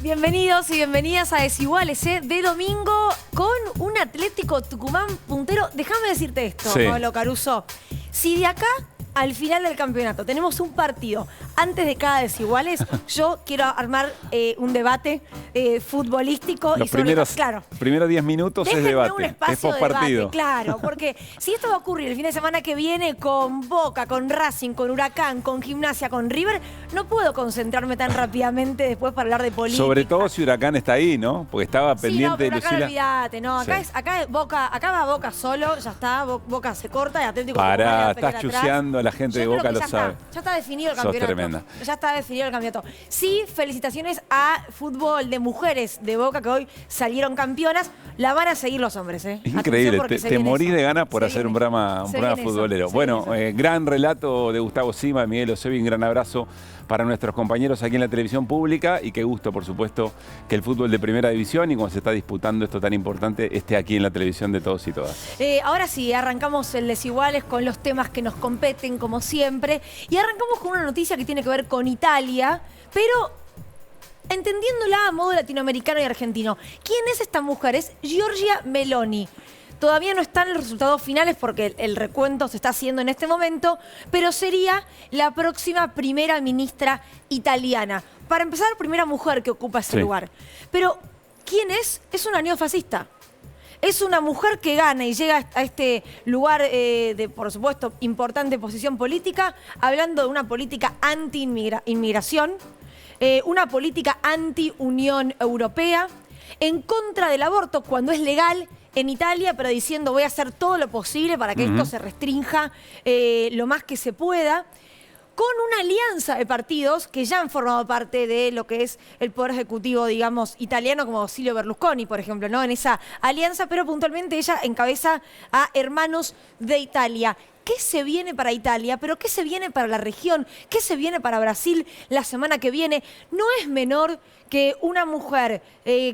Bienvenidos y bienvenidas a Desiguales, de domingo con un Atlético Tucumán puntero. Déjame decirte esto, Pablo Caruso. Si de acá al final del campeonato tenemos un partido antes de cada Desiguales, yo quiero armar un debate futbolístico. Los primeros 10 minutos es debate, un espacio es postpartido. Claro, porque si esto va a ocurrir el fin de semana que viene con Boca, con Racing, con Huracán, con Gimnasia, con River, no puedo concentrarme tan rápidamente después para hablar de política. Sobre todo si Huracán está ahí, ¿no? Porque estaba pendiente de Lucila. Olvídate, no, acá va Boca solo, ya está, Boca se corta y Atlético Pará, estás chuseando a la gente de Boca, lo sabe. Ya está definido el campeonato. Ya está definido el campeonato. Sí, felicitaciones a fútbol de mujeres de Boca que hoy salieron campeonas. La van a seguir los hombres, ¿eh? Increíble, te morís de ganas por hacer un programa futbolero. Bueno, gran relato de Gustavo Sima, de Miguel Osebi, un gran abrazo para nuestros compañeros aquí en la televisión pública y qué gusto, por supuesto, que el fútbol de primera división y cuando se está disputando esto tan importante esté aquí en la televisión de todos y todas. Ahora sí, arrancamos el Desiguales con los temas que nos competen, como siempre, y arrancamos con una noticia que tiene que ver con Italia, pero entendiéndola a modo latinoamericano y argentino. ¿Quién es esta mujer? Es Giorgia Meloni. Todavía no están los resultados finales porque el recuento se está haciendo en este momento, pero sería la próxima primera ministra italiana. Para empezar, primera mujer que ocupa ese lugar. Pero, ¿quién es? Es una neofascista. Es una mujer que gana y llega a este lugar de, por supuesto, importante posición política, hablando de una política anti-inmigración, una política anti-Unión Europea, en contra del aborto cuando es legal en Italia, pero diciendo voy a hacer todo lo posible para que esto se restrinja lo más que se pueda, con una alianza de partidos que ya han formado parte de lo que es el Poder Ejecutivo, digamos, italiano, como Silvio Berlusconi, por ejemplo, ¿no? En esa alianza, pero puntualmente ella encabeza a Hermanos de Italia. ¿Qué se viene para Italia? ¿Pero qué se viene para la región? ¿Qué se viene para Brasil la semana que viene? No es menor que una mujer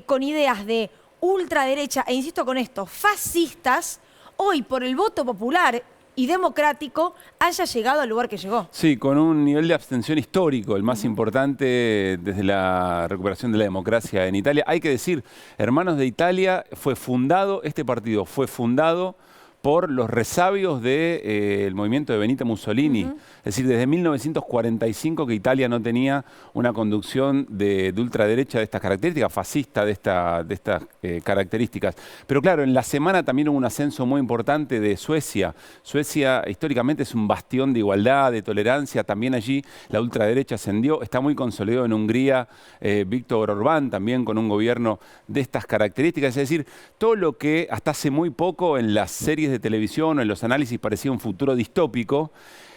con ideas de ultraderecha, e insisto con esto, fascistas, hoy por el voto popular y democrático haya llegado al lugar que llegó. Sí, con un nivel de abstención histórico, el más importante desde la recuperación de la democracia en Italia. Hay que decir, Hermanos de Italia este partido fue fundado por los resabios del movimiento de Benito Mussolini. Es decir, desde 1945 que Italia no tenía una conducción de ultraderecha de estas características, fascista de estas características. Pero claro, en la semana también hubo un ascenso muy importante de Suecia. Suecia históricamente es un bastión de igualdad, de tolerancia. También allí la ultraderecha ascendió. Está muy consolidado en Hungría, Víctor Orbán también con un gobierno de estas características. Es decir, todo lo que hasta hace muy poco en las series de televisión o en los análisis parecía un futuro distópico,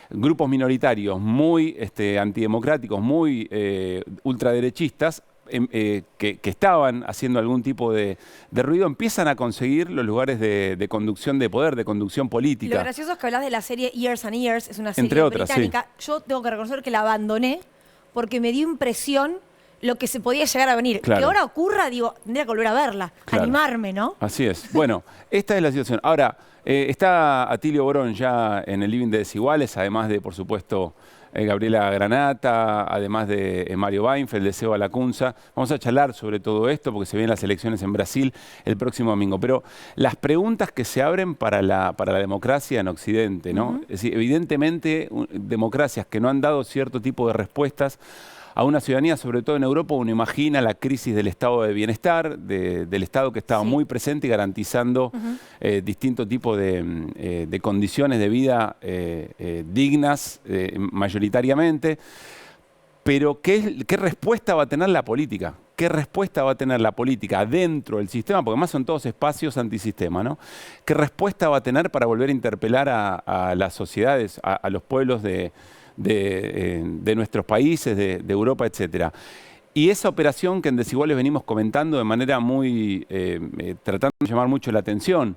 grupos minoritarios muy antidemocráticos, muy ultraderechistas, que estaban haciendo algún tipo de ruido, empiezan a conseguir los lugares de conducción de poder, de conducción política. Lo gracioso es que hablas de la serie Years and Years, es una serie británica. Sí. Yo tengo que reconocer que la abandoné porque me dio impresión lo que se podía llegar a venir. Claro. Que ahora ocurra, digo, tendría que volver a verla, animarme, ¿no? Así es. Bueno, esta es la situación. Ahora, está Atilio Borón ya en el living de Desiguales, además de, por supuesto, Gabriela Granata, además de Mario Weinfeld, de Seba Lacunza. Vamos a charlar sobre todo esto porque se vienen las elecciones en Brasil el próximo domingo. Pero las preguntas que se abren para la democracia en Occidente, ¿no? Es decir, evidentemente, democracias que no han dado cierto tipo de respuestas a una ciudadanía, sobre todo en Europa, uno imagina la crisis del estado de bienestar, del Estado que estaba muy presente y garantizando distintos tipos de condiciones de vida dignas mayoritariamente. Pero ¿qué respuesta va a tener la política? ¿Qué respuesta va a tener la política dentro del sistema? Porque además son todos espacios antisistema, ¿no? ¿Qué respuesta va a tener para volver a interpelar a las sociedades, a los pueblos de nuestros países, de Europa, etcétera? Y esa operación que en Desiguales venimos comentando de manera muy, tratando de llamar mucho la atención,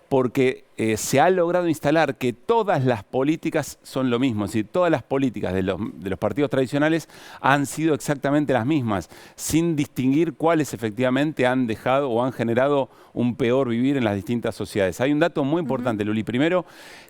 porque se ha logrado instalar que todas las políticas son lo mismo, es decir, todas las políticas de los partidos tradicionales han sido exactamente las mismas, sin distinguir cuáles efectivamente han dejado o han generado un peor vivir en las distintas sociedades. Hay un dato muy importante, Luli. Primero,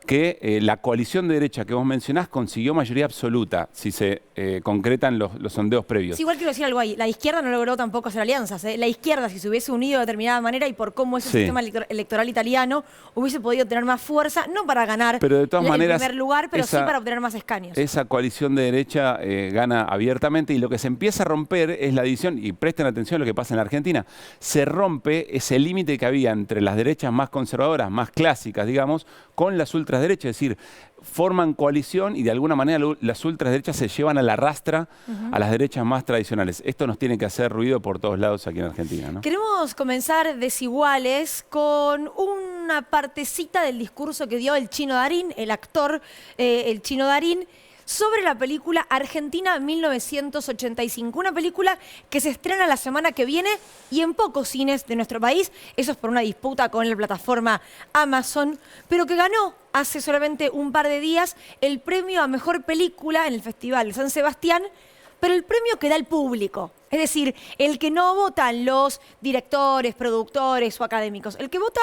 que la coalición de derecha que vos mencionás consiguió mayoría absoluta, si se concretan los sondeos previos. Sí, igual quiero decir algo ahí. La izquierda no logró tampoco hacer alianzas. La izquierda, si se hubiese unido de determinada manera y por cómo es el sistema electoral italiano, hubiese podido tener más fuerza, no para ganar pero de todas maneras, el primer lugar, pero sí para obtener más escaños. Esa coalición de derecha gana abiertamente y lo que se empieza a romper es la división, y presten atención a lo que pasa en la Argentina, se rompe ese límite que había entre las derechas más conservadoras, más clásicas, digamos, con las ultraderechas, es decir, forman coalición y de alguna manera las ultraderechas se llevan a la rastra a las derechas más tradicionales. Esto nos tiene que hacer ruido por todos lados aquí en Argentina, ¿no? Queremos comenzar Desiguales con una partecita del discurso que dio el Chino Darín, el actor el Chino Darín, sobre la película Argentina 1985. Una película que se estrena la semana que viene y en pocos cines de nuestro país. Eso es por una disputa con la plataforma Amazon, pero que ganó hace solamente un par de días el premio a Mejor Película en el Festival de San Sebastián, pero el premio que da el público. Es decir, el que no votan los directores, productores o académicos. El que vota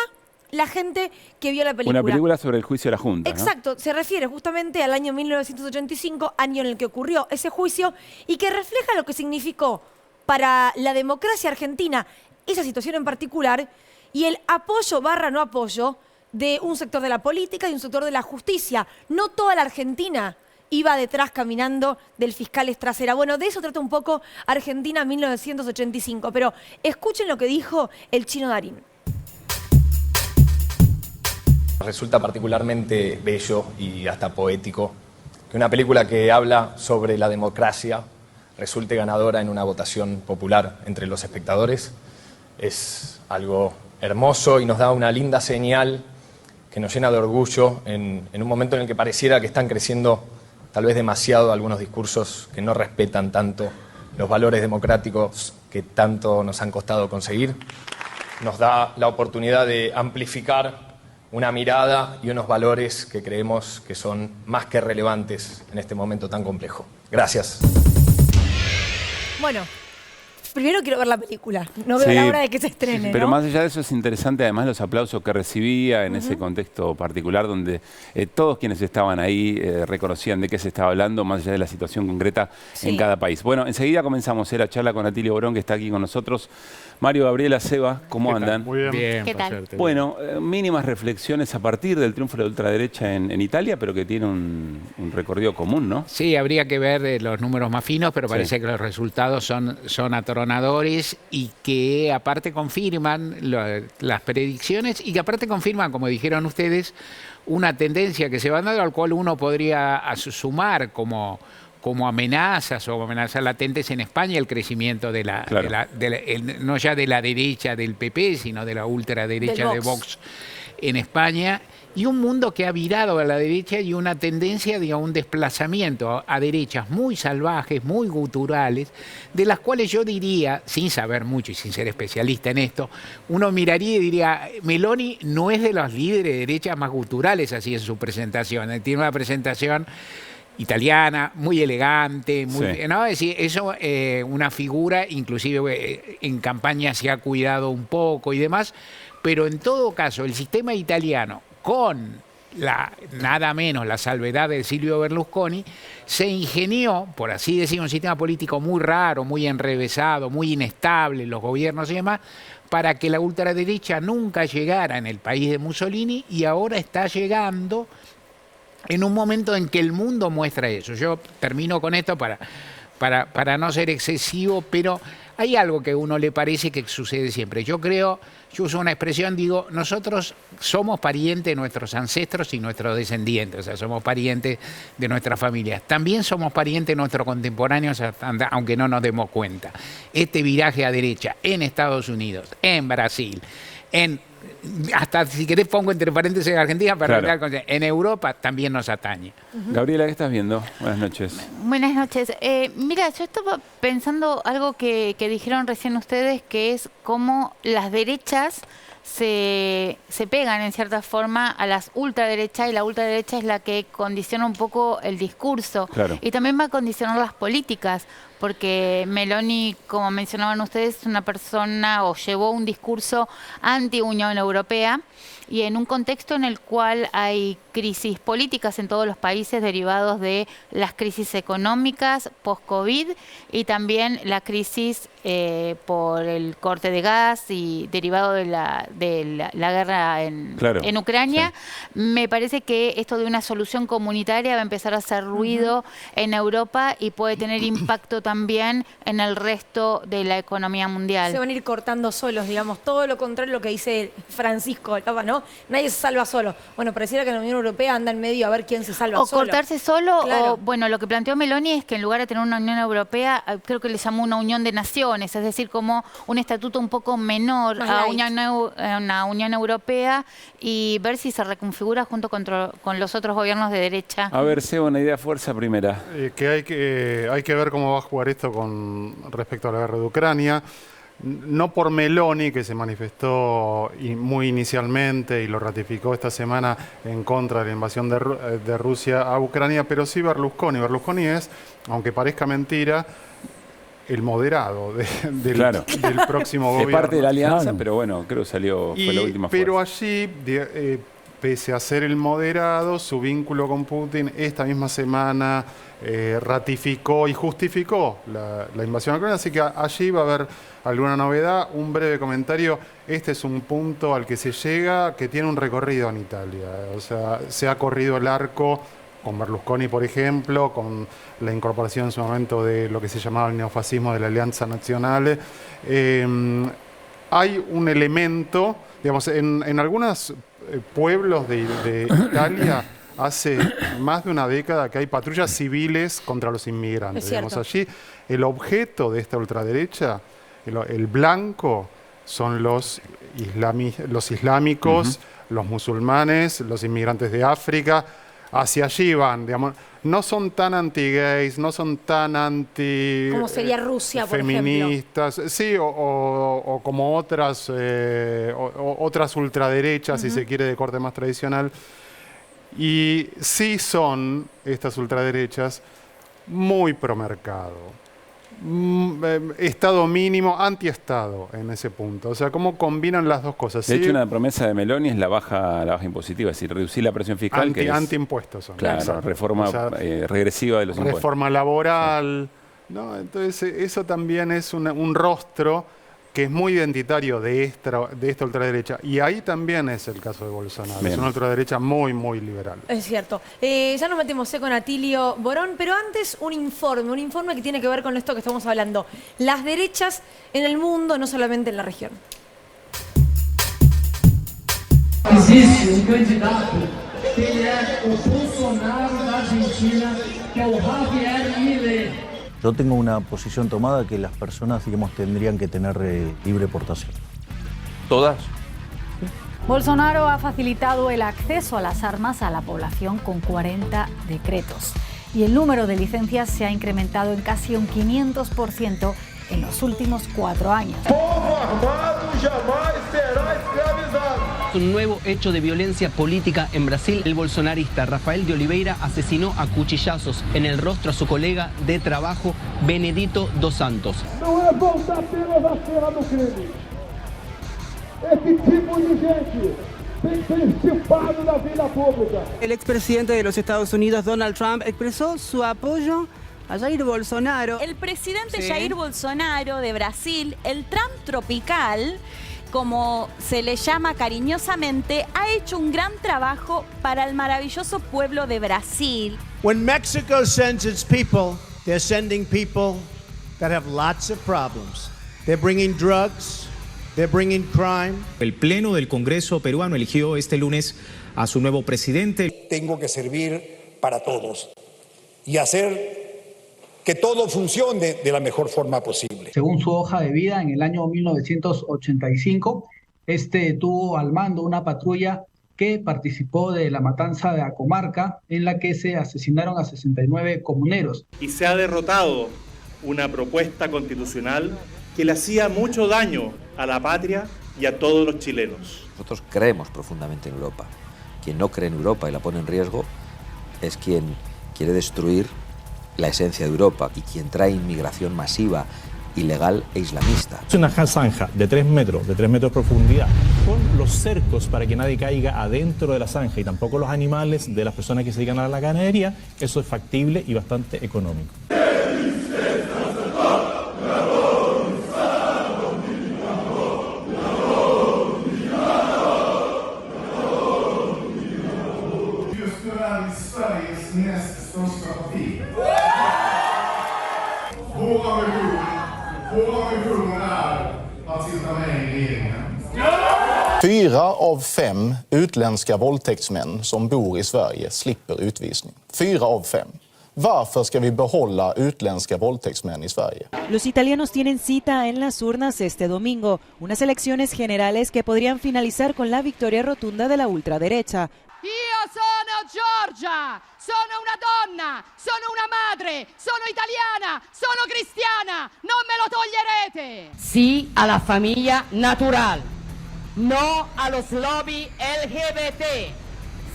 la gente que vio la película. Una película sobre el juicio de la Junta, ¿no? Exacto, se refiere justamente al año 1985, año en el que ocurrió ese juicio y que refleja lo que significó para la democracia argentina esa situación en particular y el apoyo / no apoyo de un sector de la política y un sector de la justicia. No toda la Argentina iba detrás caminando del fiscal Estracera. Bueno, de eso trata un poco Argentina 1985, pero escuchen lo que dijo el Chino Darín. Resulta particularmente bello y hasta poético que una película que habla sobre la democracia resulte ganadora en una votación popular entre los espectadores. Es algo hermoso y nos da una linda señal que nos llena de orgullo en un momento en el que pareciera que están creciendo tal vez demasiado algunos discursos que no respetan tanto los valores democráticos que tanto nos han costado conseguir. Nos da la oportunidad de amplificar una mirada y unos valores que creemos que son más que relevantes en este momento tan complejo. Gracias. Bueno, primero quiero ver la película, no veo la hora de que se estrene. Pero ¿no? más allá de eso es interesante además los aplausos que recibía en ese contexto particular donde todos quienes estaban ahí reconocían de qué se estaba hablando, más allá de la situación concreta en cada país. Bueno, enseguida comenzamos la charla con Atilio Borón, que está aquí con nosotros. Mario, Gabriela, Seba, ¿cómo andan? Muy bien. Bien, ¿Qué por tal? suerte. Bueno, mínimas reflexiones a partir del triunfo de la ultraderecha en Italia, pero que tiene un recorrido común, ¿no? Sí, habría que ver los números más finos, pero parece que los resultados son atronadores y que aparte confirman las predicciones y que aparte confirman, como dijeron ustedes, una tendencia que se va dando al cual uno podría sumar como amenazas o amenazas latentes en España el crecimiento no ya de la derecha del PP, sino de la ultraderecha de Vox en España, y un mundo que ha virado a la derecha y una tendencia de un desplazamiento a derechas muy salvajes, muy guturales, de las cuales yo diría, sin saber mucho y sin ser especialista en esto, uno miraría y diría, Meloni no es de los líderes de derecha más guturales así en su presentación, tiene una presentación italiana, muy elegante, ¿no? Es decir, eso, una figura, inclusive en campaña se ha cuidado un poco y demás, pero en todo caso, el sistema italiano, con nada menos la salvedad de Silvio Berlusconi, se ingenió, por así decir, un sistema político muy raro, muy enrevesado, muy inestable, los gobiernos y demás, para que la ultraderecha nunca llegara en el país de Mussolini y ahora está llegando en un momento en que el mundo muestra eso. Yo termino con esto para no ser excesivo, pero hay algo que a uno le parece que sucede siempre. Yo uso una expresión, digo, nosotros somos parientes de nuestros ancestros y nuestros descendientes, o sea, somos parientes de nuestras familias. También somos parientes de nuestros contemporáneos, aunque no nos demos cuenta. Este viraje a derecha en Estados Unidos, en Brasil, en hasta si querés pongo entre paréntesis Argentina para Claro. arrancar con- en Europa también nos atañe. Gabriela, ¿qué estás viendo? Buenas noches. Buenas noches. Mira, yo estaba pensando algo que dijeron recién ustedes, que es cómo las derechas se pegan en cierta forma a las ultraderechas, y la ultraderecha es la que condiciona un poco el discurso. Claro. Y también va a condicionar las políticas, porque Meloni, como mencionaban ustedes, es una persona o llevó un discurso anti-Unión Europea, y en un contexto en el cual hay crisis políticas en todos los países derivados de las crisis económicas post-COVID, y también la crisis por el corte de gas y derivado de la guerra en, Claro, en Ucrania. sí. Me parece que esto de una solución comunitaria va a empezar a hacer ruido en Europa y puede tener impacto también en el resto de la economía mundial. Se van a ir cortando solos, digamos, todo lo contrario a lo que dice Francisco, el Papa, ¿no? Nadie se salva solo. Bueno, pareciera que la Unión Europea anda en medio a ver quién se salva O solo. cortarse solo, Claro. o bueno, lo que planteó Meloni es que en lugar de tener una Unión Europea, creo que le llamó una Unión de Naciones, es decir, como un estatuto un poco menor Más a light. una Unión Europea, y ver si se reconfigura junto con los otros gobiernos de derecha. A ver, Seba, una idea fuerza primera. Que hay que ver cómo va a jugar esto con respecto a la guerra de Ucrania. No por Meloni, que se manifestó muy inicialmente y lo ratificó esta semana en contra de la invasión de Rusia a Ucrania, pero sí Berlusconi. Berlusconi es, aunque parezca mentira, el moderado del, Claro. del próximo Es gobierno. parte de la alianza, Claro. pero bueno, creo que fue la última Pero fuerza. allí, pese a ser el moderado, su vínculo con Putin esta misma semana ratificó y justificó la invasión a Ucrania, así que allí va a haber alguna novedad. Un breve comentario: este es un punto al que se llega que tiene un recorrido en Italia, o sea, se ha corrido el arco con Berlusconi, por ejemplo, con la incorporación en su momento de lo que se llamaba el neofascismo de la Alianza Nazionale. Hay un elemento, digamos, en algunos pueblos de Italia hace más de una década que hay patrullas civiles contra los inmigrantes. Es cierto. Digamos, allí el objeto de esta ultraderecha, el blanco, son los islámicos, los musulmanes, los inmigrantes de África. Hacia allí van, digamos. No son tan anti-gays, no son tan anti... Como sería Rusia, por ejemplo. feministas, sí, o como otras, otras ultraderechas, si se quiere, de corte más tradicional. Y sí son estas ultraderechas muy promercado. Estado mínimo, anti-Estado en ese punto. O sea, cómo combinan las dos cosas. De Sí, hecho, una promesa de Meloni es la baja impositiva, es decir, reducir la presión fiscal, que es, anti-impuestos son. claro, Exacto. reforma O sea, regresiva de los impuestos. reforma laboral, ¿no? Entonces eso también es un rostro que es muy identitario de esta ultraderecha. Y ahí también es el caso de Bolsonaro. Bien. Es una ultraderecha muy, muy liberal. Es cierto. Ya nos metemos con Atilio Borón, pero antes un informe que tiene que ver con esto que estamos hablando. Las derechas en el mundo, no solamente en la región. Existe candidato que ele é o Bolsonaro da Argentina, que é o Javier Milei. Yo tengo una posición tomada que las personas, digamos, tendrían que tener libre portación. ¿Todas? Bolsonaro ha facilitado el acceso a las armas a la población con 40 decretos. Y el número de licencias se ha incrementado en casi un 500% en los últimos 4 años. Un nuevo hecho de violencia política en Brasil. El bolsonarista Rafael de Oliveira asesinó a cuchillazos en el rostro a su colega de trabajo, Benedito dos Santos. Não é voltar apenas à cena do crime. Esse tipo de gente tem que ser extirpado da vida pública. El expresidente de los Estados Unidos, Donald Trump, expresó su apoyo a Jair Bolsonaro. El presidente Sí. Jair Bolsonaro de Brasil, el Trump tropical, como se le llama cariñosamente, ha hecho un gran trabajo para el maravilloso pueblo de Brasil. When Mexico sends its people, they're sending people that have lots of problems. They're bringing drugs, they're bringing crime. El Pleno del Congreso peruano eligió este lunes a su nuevo presidente. Tengo que servir para todos y hacer que todo funcione de la mejor forma posible. Según su hoja de vida, en el año 1985 Este tuvo al mando una patrulla que participó de la matanza de la comarca en la que se asesinaron a 69 comuneros. Y se ha derrotado una propuesta constitucional que le hacía mucho daño a la patria y a todos los chilenos. Nosotros creemos profundamente en Europa. Quien no cree en Europa y la pone en riesgo es quien quiere destruir la esencia de Europa y quien trae inmigración masiva, ilegal e islamista. Es una zanja de 3 metros, de profundidad, con los cercos para que nadie caiga adentro de la zanja y tampoco los animales de las personas que se dedican a la ganadería. Eso es factible y bastante económico. Fyra av 5 utländska våldtäktsmän som bor i Sverige slipper utvisning. 4 av 5. Varför ska vi behålla utländska våldtäktsmän i Sverige? Los italianos tienen cita en las urnas este domingo, unas elecciones generales que podrían finalizar con la victoria rotunda de la ultraderecha. Io sono Giorgia, sono una donna, sono una madre, sono italiana, sono cristiana, non me lo toglierete. Sí a la familia natural, no a los lobby LGBT,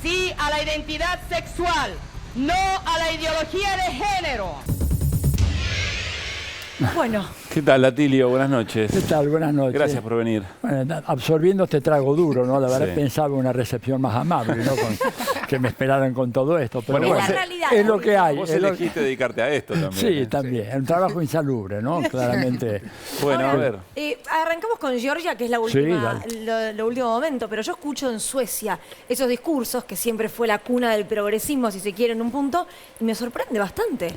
sí a la identidad sexual, no a la ideología de género. Bueno. ¿Qué tal, Atilio? Buenas noches. ¿Qué tal? Buenas noches. Gracias por venir. Bueno, absorbiendo este trago duro, ¿no? La verdad Sí. pensaba una recepción más amable, ¿no? Que me esperaran con todo esto. Pero Bueno, bueno, vos- es lo que hay. Vos es lo- elegiste dedicarte a esto también. Sí, también. Es un trabajo insalubre, ¿no? Claramente. Bueno, a ver. Arrancamos con Georgia, que es la Sí, última, lo último momento, pero yo escucho en Suecia esos discursos, que siempre fue la cuna del progresismo, si se quiere, en un punto, y me sorprende bastante.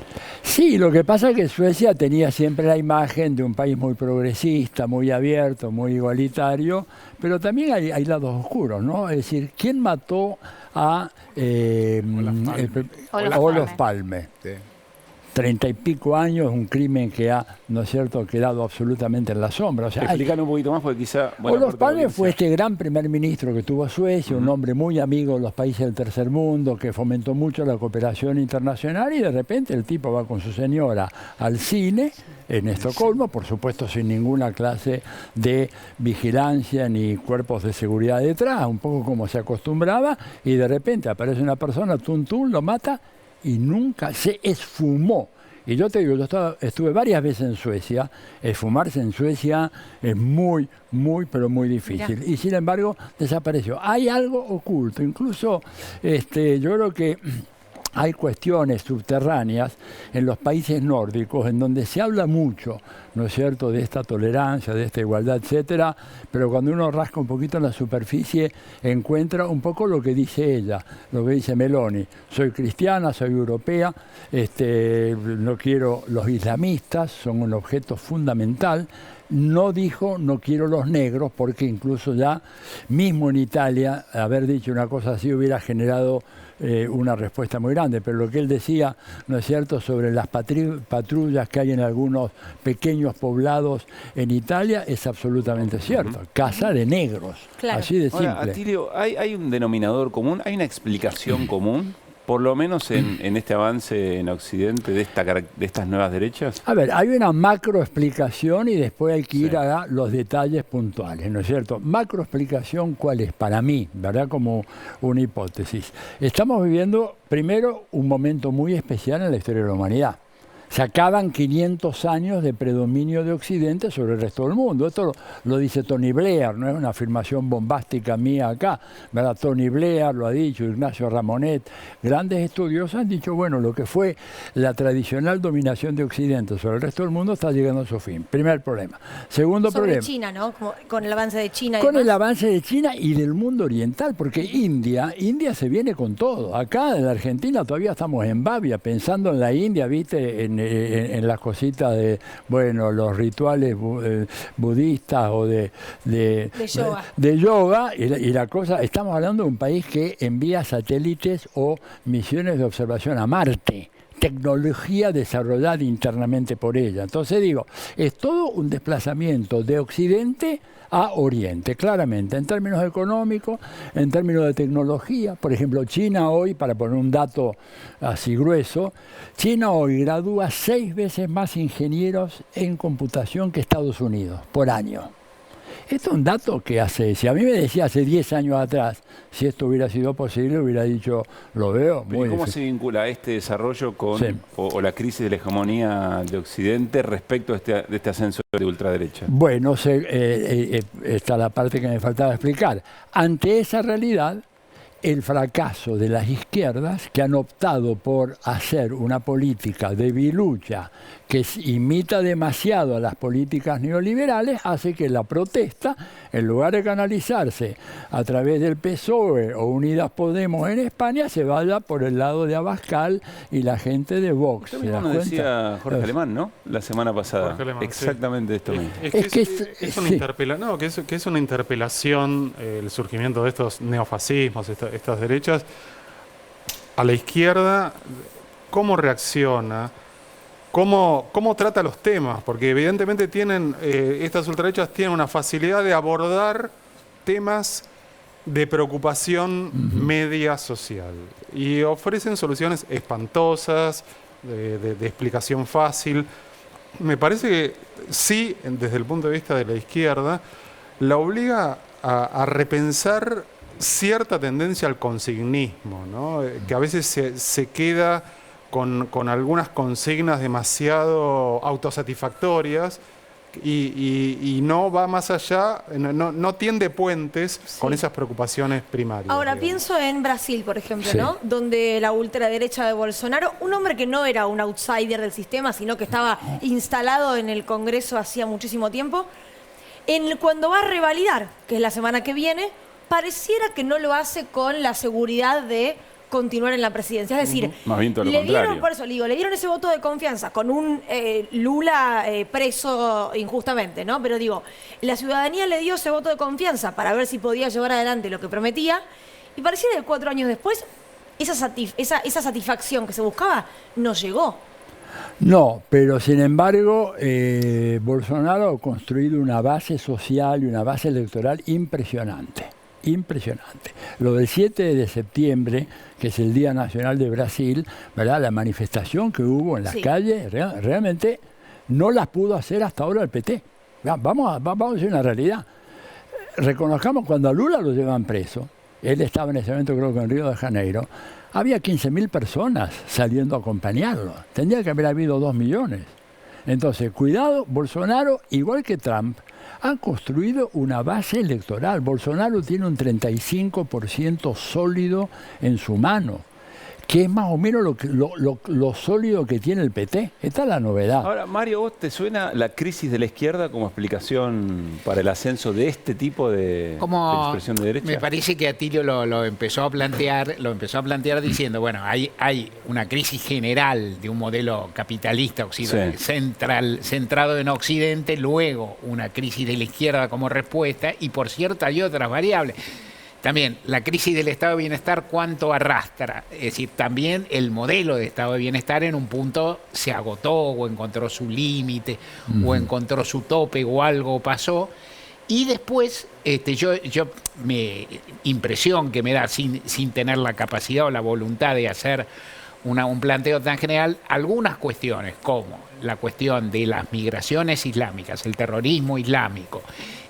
Sí, lo que pasa es que Suecia tenía siempre la imagen de un país muy progresista, muy abierto, muy igualitario, pero también hay lados oscuros, ¿no? Es decir, ¿quién mató a Olof Palme? 30 y pico años, un crimen que ha, ¿no es cierto?, quedado absolutamente en la sombra. O sea, Explicar un poquito más porque quizá... buena Olof parte de la Palme audiencia- fue este gran primer ministro que tuvo Suecia, un hombre muy amigo de los países del tercer mundo, que fomentó mucho la cooperación internacional, y de repente el tipo va con su señora al cine en Estocolmo, por supuesto sin ninguna clase de vigilancia ni cuerpos de seguridad detrás, un poco como se acostumbraba, y de repente aparece una persona, lo mata y nunca se esfumó. Y yo te digo, estuve varias veces en Suecia. Esfumarse en Suecia es muy, pero muy difícil. Mirá. Y sin embargo, desapareció. Hay algo oculto. Incluso yo creo que hay cuestiones subterráneas en los países nórdicos en donde se habla mucho, ¿no es cierto?, de esta tolerancia, de esta igualdad, etcétera, pero cuando uno rasca un poquito en la superficie encuentra un poco lo que dice ella, lo que dice Meloni. Soy cristiana, soy europea, no quiero los islamistas, son un objeto fundamental. No dijo no quiero los negros, porque incluso ya mismo en Italia haber dicho una cosa así hubiera generado una respuesta muy grande, pero lo que él decía, ¿no es cierto?, sobre las patrullas que hay en algunos pequeños poblados en Italia es absolutamente cierto. Caza de negros, Claro. así de simple. Ahora, Atilio, ¿hay un denominador común? ¿Hay una explicación común? Por lo menos en este avance en Occidente de estas nuevas derechas. A ver, hay una macro explicación y después hay que ir a los detalles puntuales, ¿no es cierto? Macro explicación, ¿cuál es? Para mí, ¿verdad? Como una hipótesis. Estamos viviendo, primero, un momento muy especial en la historia de la humanidad. Se acaban 500 años de predominio de Occidente sobre el resto del mundo. Esto lo dice Tony Blair, no es una afirmación bombástica mía acá, ¿verdad? Tony Blair lo ha dicho, Ignacio Ramonet, grandes estudiosos han dicho, bueno, lo que fue la tradicional dominación de Occidente sobre el resto del mundo está llegando a su fin. Primer problema. Segundo Sobre problema. China, ¿no? Como con el avance de China. y Con el demás. avance de China y del mundo oriental, porque India se viene con todo. Acá en la Argentina todavía estamos en Babia, pensando en la India, ¿viste? En las cositas de, bueno, los rituales budistas o de yoga. de yoga y la cosa, estamos hablando de un país que envía satélites o misiones de observación a Marte. tecnología desarrollada internamente por ella. Entonces digo, es todo un desplazamiento de Occidente a Oriente, claramente, en términos económicos, en términos de tecnología. Por ejemplo, China hoy, para poner un dato así grueso, China hoy gradúa 6 veces más ingenieros en computación que Estados Unidos por año. Esto es un dato que si a mí me decía hace 10 años atrás, si esto hubiera sido posible, hubiera dicho, lo veo muy ¿Cómo se vincula este desarrollo con o la crisis de la hegemonía de Occidente respecto de este ascenso de ultraderecha? Bueno, está la parte que me faltaba explicar. Ante esa realidad, el fracaso de las izquierdas que han optado por hacer una política debilucha que imita demasiado a las políticas neoliberales hace que la protesta, en lugar de canalizarse a través del PSOE o Unidas Podemos en España, se vaya por el lado de Abascal y la gente de Vox. Esto mismo nos decía Jorge Alemán, ¿no? La semana pasada. Alemán, exactamente esto mismo. Es una interpelación el surgimiento de estos neofascismos, estas derechas, a la izquierda. ¿Cómo reacciona? ¿Cómo trata los temas? Porque evidentemente estas ultraderechas tienen una facilidad de abordar temas de preocupación media social y ofrecen soluciones espantosas, de explicación fácil. Me parece que sí, desde el punto de vista de la izquierda, la obliga a repensar cierta tendencia al consignismo, ¿no? Que a veces se queda con algunas consignas demasiado autosatisfactorias y no va más allá, no tiende puentes con esas preocupaciones primarias. Ahora, pienso en Brasil, por ejemplo, ¿no? Donde la ultraderecha de Bolsonaro, un hombre que no era un outsider del sistema, sino que estaba instalado en el Congreso hacía muchísimo tiempo, cuando va a revalidar, que es la semana que viene, pareciera que no lo hace con la seguridad de continuar en la presidencia. Es decir, más bien todo lo contrario. Por eso le digo, le dieron ese voto de confianza con un Lula preso injustamente, ¿no? Pero digo, la ciudadanía le dio ese voto de confianza para ver si podía llevar adelante lo que prometía y pareciera que 4 años después esa satisfacción que se buscaba no llegó. No, pero sin embargo, Bolsonaro ha construido una base social y una base electoral impresionante. Impresionante. Lo del 7 de septiembre, que es el Día Nacional de Brasil, ¿verdad? La manifestación que hubo en las calles, realmente no las pudo hacer hasta ahora el PT. Vamos a decir una realidad. Reconozcamos cuando a Lula lo llevan preso, él estaba en ese momento creo que en Río de Janeiro, había 15.000 personas saliendo a acompañarlo. Tendría que haber habido 2 millones. Entonces, cuidado, Bolsonaro, igual que Trump, han construido una base electoral. Bolsonaro tiene un 35% sólido en su mano, que es más o menos lo sólido que tiene el PT. Esta es la novedad. Ahora, Mario, ¿vos te suena la crisis de la izquierda como explicación para el ascenso de este tipo de expresión de derecha? Me parece que Atilio lo empezó a plantear diciendo, bueno, hay una crisis general de un modelo capitalista centrado en Occidente, luego una crisis de la izquierda como respuesta, y por cierto hay otras variables. También la crisis del estado de bienestar, ¿cuánto arrastra? Es decir, también el modelo de estado de bienestar en un punto se agotó o encontró su límite o encontró su tope o algo pasó. Y después, impresión que me da sin tener la capacidad o la voluntad de hacer un planteo tan general, algunas cuestiones como la cuestión de las migraciones islámicas, el terrorismo islámico,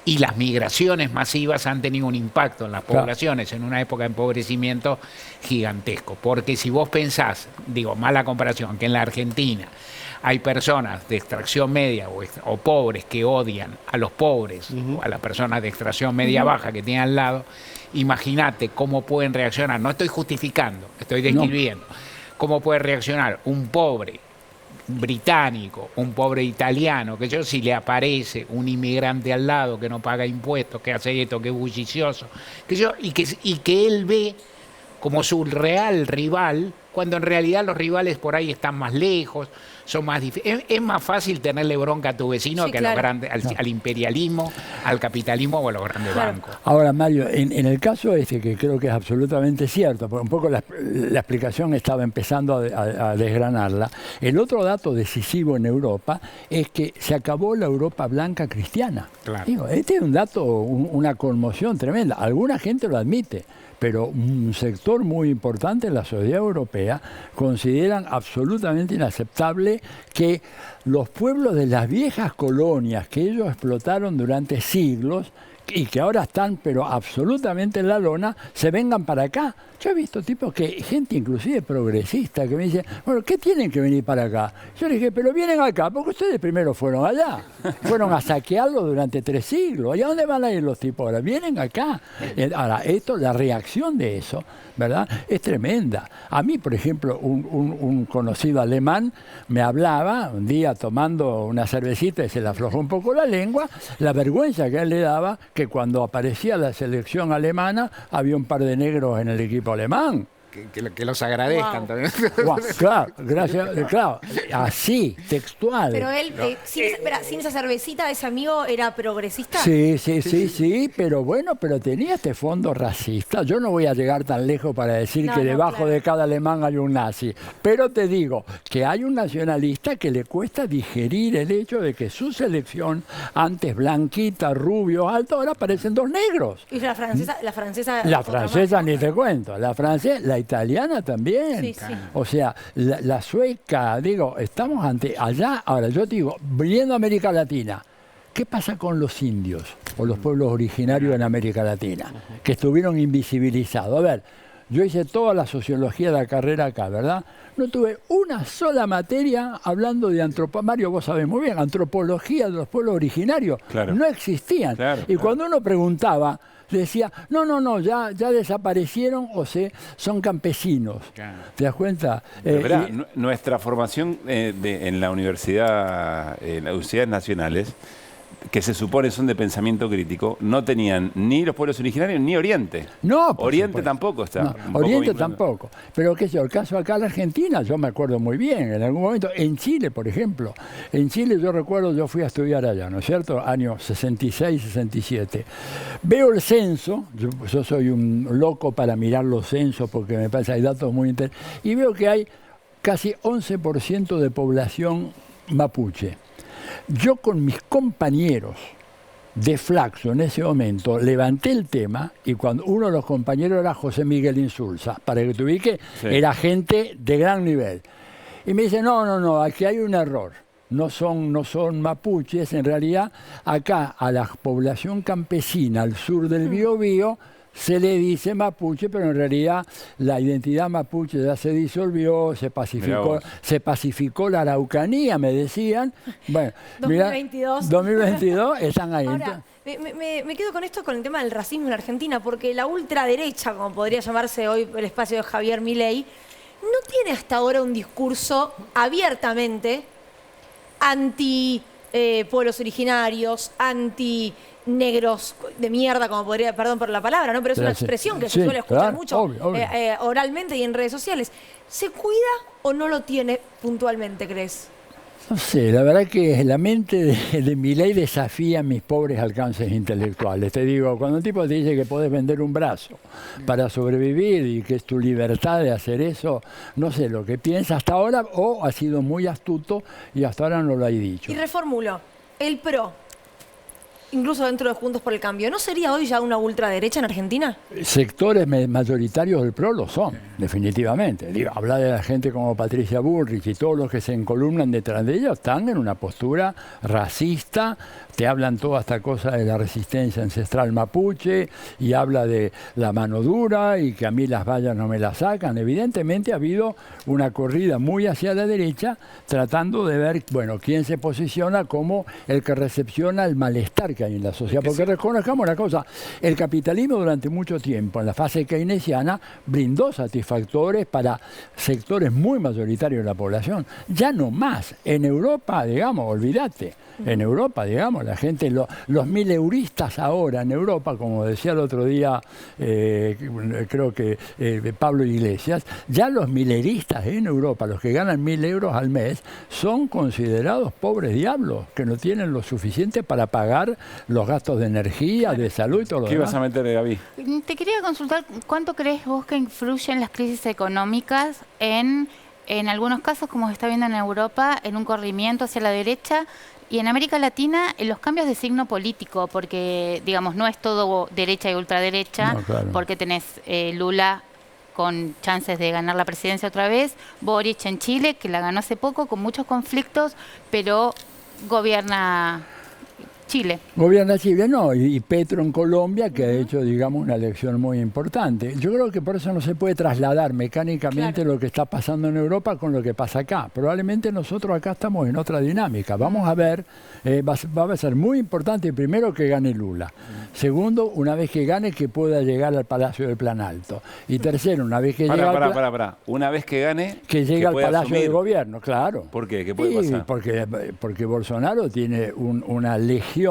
y las migraciones masivas han tenido un impacto en las poblaciones en una época de empobrecimiento gigantesco. Porque si vos pensás, mala comparación, que en la Argentina hay personas de extracción media o pobres que odian a los pobres o a las personas de extracción media baja que tienen al lado, imagínate cómo pueden reaccionar. No estoy justificando, estoy describiendo. ¿Cómo puede reaccionar un pobre británico, un pobre italiano, que si le aparece un inmigrante al lado que no paga impuestos, que hace esto, que es bullicioso, y que él ve como su real rival, cuando en realidad los rivales por ahí están más lejos, son más difíciles. Es más fácil tenerle bronca a tu vecino que a los grandes, al imperialismo, al capitalismo o a los grandes bancos. Ahora, Mario, en el caso este, que creo que es absolutamente cierto, porque un poco la explicación estaba empezando a desgranarla, el otro dato decisivo en Europa es que se acabó la Europa blanca cristiana. Claro. Digo, este es un dato, una conmoción tremenda. Alguna gente lo admite, pero un sector muy importante de la sociedad europea consideran absolutamente inaceptable que los pueblos de las viejas colonias que ellos explotaron durante siglos y que ahora están pero absolutamente en la lona, se vengan para acá. Yo he visto tipos gente inclusive progresista, que me dice, bueno, ¿qué tienen que venir para acá? Yo le dije, pero vienen acá, porque ustedes primero fueron allá. Fueron a saquearlo durante 3 siglos. ¿Y a dónde van a ir los tipos ahora? Vienen acá. Ahora, la reacción de eso, ¿verdad?, es tremenda. A mí, por ejemplo, un conocido alemán me hablaba un día tomando una cervecita y se le aflojó un poco la lengua, la vergüenza que a él le daba que cuando aparecía la selección alemana había un par de negros en el equipo alemán. Que los agradezcan también. Claro, gracias, claro, así, textual. Pero él, sin esa cervecita, ese amigo era progresista. Sí, pero bueno, pero tenía este fondo racista. Yo no voy a llegar tan lejos para decir que debajo de cada alemán hay un nazi. Pero te digo que hay un nacionalista que le cuesta digerir el hecho de que su selección, antes blanquita, rubio, alto, ahora parecen 2 negros. Y la francesa. La francesa ni te cuento. La italiana también. O sea, la sueca, digo, estamos allá. Ahora, yo te digo, viniendo a América Latina, ¿qué pasa con los indios o los pueblos originarios en América Latina? Que estuvieron invisibilizados. A ver, yo hice toda la sociología de la carrera acá, ¿verdad? No tuve una sola materia hablando de Mario, vos sabés muy bien, antropología de los pueblos originarios. Claro. No existían. Y cuando uno preguntaba, decía, no, ya desaparecieron o son campesinos. Claro. ¿Te das cuenta? Nuestra formación en la universidad, en las universidades nacionales, que se supone son de pensamiento crítico, no tenían ni los pueblos originarios ni Oriente. No, Oriente tampoco está. No, Oriente tampoco. Pero qué sé yo, el caso acá en la Argentina, yo me acuerdo muy bien, en algún momento, en Chile, por ejemplo. En Chile yo recuerdo, yo fui a estudiar allá, ¿no es cierto? Años 66, 67. Veo el censo, yo soy un loco para mirar los censos porque me parece que hay datos muy interesantes, y veo que hay casi 11% de población mapuche. Yo con mis compañeros de Flaxo en ese momento levanté el tema y cuando uno de los compañeros era José Miguel Insulza, para que te ubiques, era gente de gran nivel. Y me dice, no, aquí hay un error. No son mapuches, en realidad acá a la población campesina al sur del Biobío se le dice mapuche, pero en realidad la identidad mapuche ya se disolvió, se pacificó la Araucanía, me decían. Bueno, 2022. 2022 están ahí. Ahora, me quedo con esto, con el tema del racismo en Argentina, porque la ultraderecha, como podría llamarse hoy el espacio de Javier Milei, no tiene hasta ahora un discurso abiertamente anti pueblos originarios, anti negros de mierda, como podría, perdón por la palabra, ¿no? Pero es una expresión que se suele escuchar mucho obvio. Oralmente y en redes sociales. ¿Se cuida o no lo tiene puntualmente, crees? No sé, la verdad que la mente de Milei desafía mis pobres alcances intelectuales. Te digo, cuando un tipo te dice que podés vender un brazo para sobrevivir y que es tu libertad de hacer eso, no sé lo que piensa hasta ahora, o ha sido muy astuto y hasta ahora no lo ha dicho. Y reformulo, el PRO, incluso dentro de Juntos por el Cambio, ¿no sería hoy ya una ultraderecha en Argentina? Sectores mayoritarios del PRO lo son, definitivamente. Digo, hablar de la gente como Patricia Bullrich y todos los que se encolumnan detrás de ellos están en una postura racista, te hablan toda esta cosa de la resistencia ancestral mapuche y habla de la mano dura y que a mí las vallas no me las sacan. Evidentemente ha habido una corrida muy hacia la derecha tratando de ver, bueno, quién se posiciona como el que recepciona el malestar que que hay en la sociedad. Porque reconozcamos una cosa, el capitalismo durante mucho tiempo, en la fase keynesiana, brindó satisfactores para sectores muy mayoritarios de la población. Ya no más. En Europa, digamos, olvídate. En Europa, digamos, la gente, los mileuristas ahora en Europa, como decía el otro día, creo que Pablo Iglesias, ya los mileristas en Europa, los que ganan 1.000 euros al mes, son considerados pobres diablos, que no tienen lo suficiente para pagar los gastos de energía, de salud y todo lo demás. ¿Qué ibas a meter, Gaby? Te quería consultar, ¿cuánto crees vos que influyen las crisis económicas en algunos casos, como se está viendo en Europa, en un corrimiento hacia la derecha? Y en América Latina, en los cambios de signo político, porque, digamos, no es todo derecha y ultraderecha, porque tenés Lula con chances de ganar la presidencia otra vez, Boric en Chile, que la ganó hace poco, con muchos conflictos, pero gobierna Chile. Gobierna Chile, no, y Petro en Colombia, que ha hecho, digamos, una elección muy importante. Yo creo que por eso no se puede trasladar mecánicamente lo que está pasando en Europa con lo que pasa acá. Probablemente nosotros acá estamos en otra dinámica. Vamos a ver, va a ser muy importante, primero, que gane Lula. Segundo, una vez que gane, que pueda llegar al Palacio del Planalto. Y tercero, una vez que llegue Una vez que gane, que llegue al Palacio asumir. del Gobierno, claro. ¿Por qué? ¿Qué puede pasar? Porque Bolsonaro tiene una legión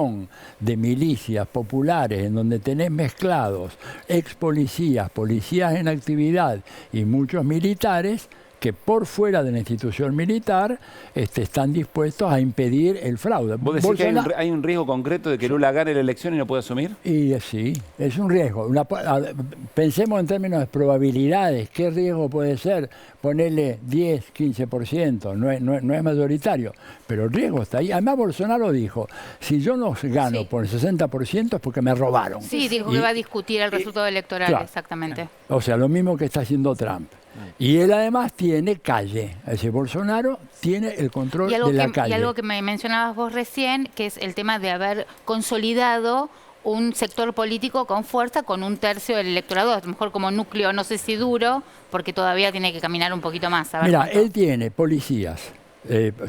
de milicias populares en donde tenés mezclados ex policías, policías en actividad y muchos militares que por fuera de la institución militar están dispuestos a impedir el fraude. ¿Vos decís que hay un riesgo concreto de que Lula gane la elección y no pueda asumir? Y sí, es un riesgo. Pensemos en términos de probabilidades. ¿Qué riesgo puede ser? Ponerle 10, 15%, no es mayoritario, pero el riesgo está ahí. Además, Bolsonaro dijo, si yo no gano por el 60% es porque me robaron. Sí, dijo que va a discutir el resultado electoral, claro. Exactamente. O sea, lo mismo que está haciendo Trump. Y él además tiene calle. Ese Bolsonaro tiene el control de la calle. Y algo que me mencionabas vos recién, que es el tema de haber consolidado un sector político con fuerza, con 1/3 del electorado, a lo mejor como núcleo, no sé si duro, porque todavía tiene que caminar un poquito más. Mira, él tiene policías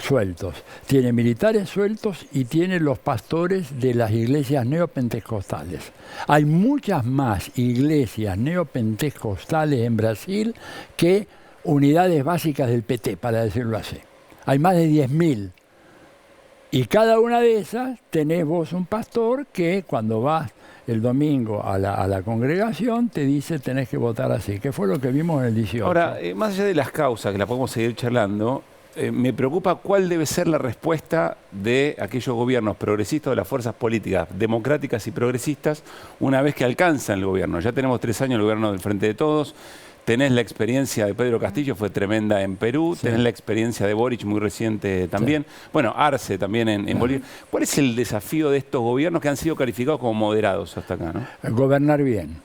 sueltos, tiene militares sueltos y tiene los pastores de las iglesias neopentecostales. Hay muchas más iglesias neopentecostales en Brasil que unidades básicas del PT, para decirlo así. Hay más de 10.000. Y cada una de esas tenés vos un pastor que cuando vas el domingo a la congregación te dice tenés que votar así, que fue lo que vimos en el 18. Ahora, más allá de las causas, que la podemos seguir charlando, me preocupa cuál debe ser la respuesta de aquellos gobiernos progresistas, de las fuerzas políticas democráticas y progresistas, una vez que alcanzan el gobierno. Ya tenemos 3 años el gobierno del Frente de Todos, tenés la experiencia de Pedro Castillo, fue tremenda en Perú, tenés la experiencia de Boric, muy reciente también, bueno, Arce también en Bolivia. ¿Cuál es el desafío de estos gobiernos que han sido calificados como moderados hasta acá, ¿no? Gobernar bien.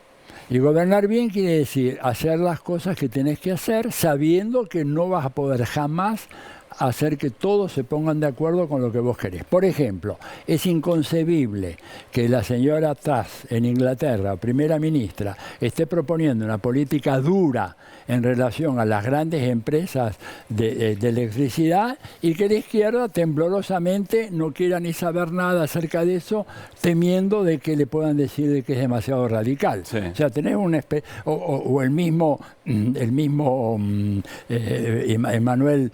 Y gobernar bien quiere decir hacer las cosas que tenés que hacer sabiendo que no vas a poder jamás hacer que todos se pongan de acuerdo con lo que vos querés. Por ejemplo, es inconcebible que la señora Truss en Inglaterra, primera ministra, esté proponiendo una política dura en relación a las grandes empresas de electricidad y que la izquierda temblorosamente no quiera ni saber nada acerca de eso, temiendo de que le puedan decir de que es demasiado radical. Sí. O sea, tenés o el mismo Emmanuel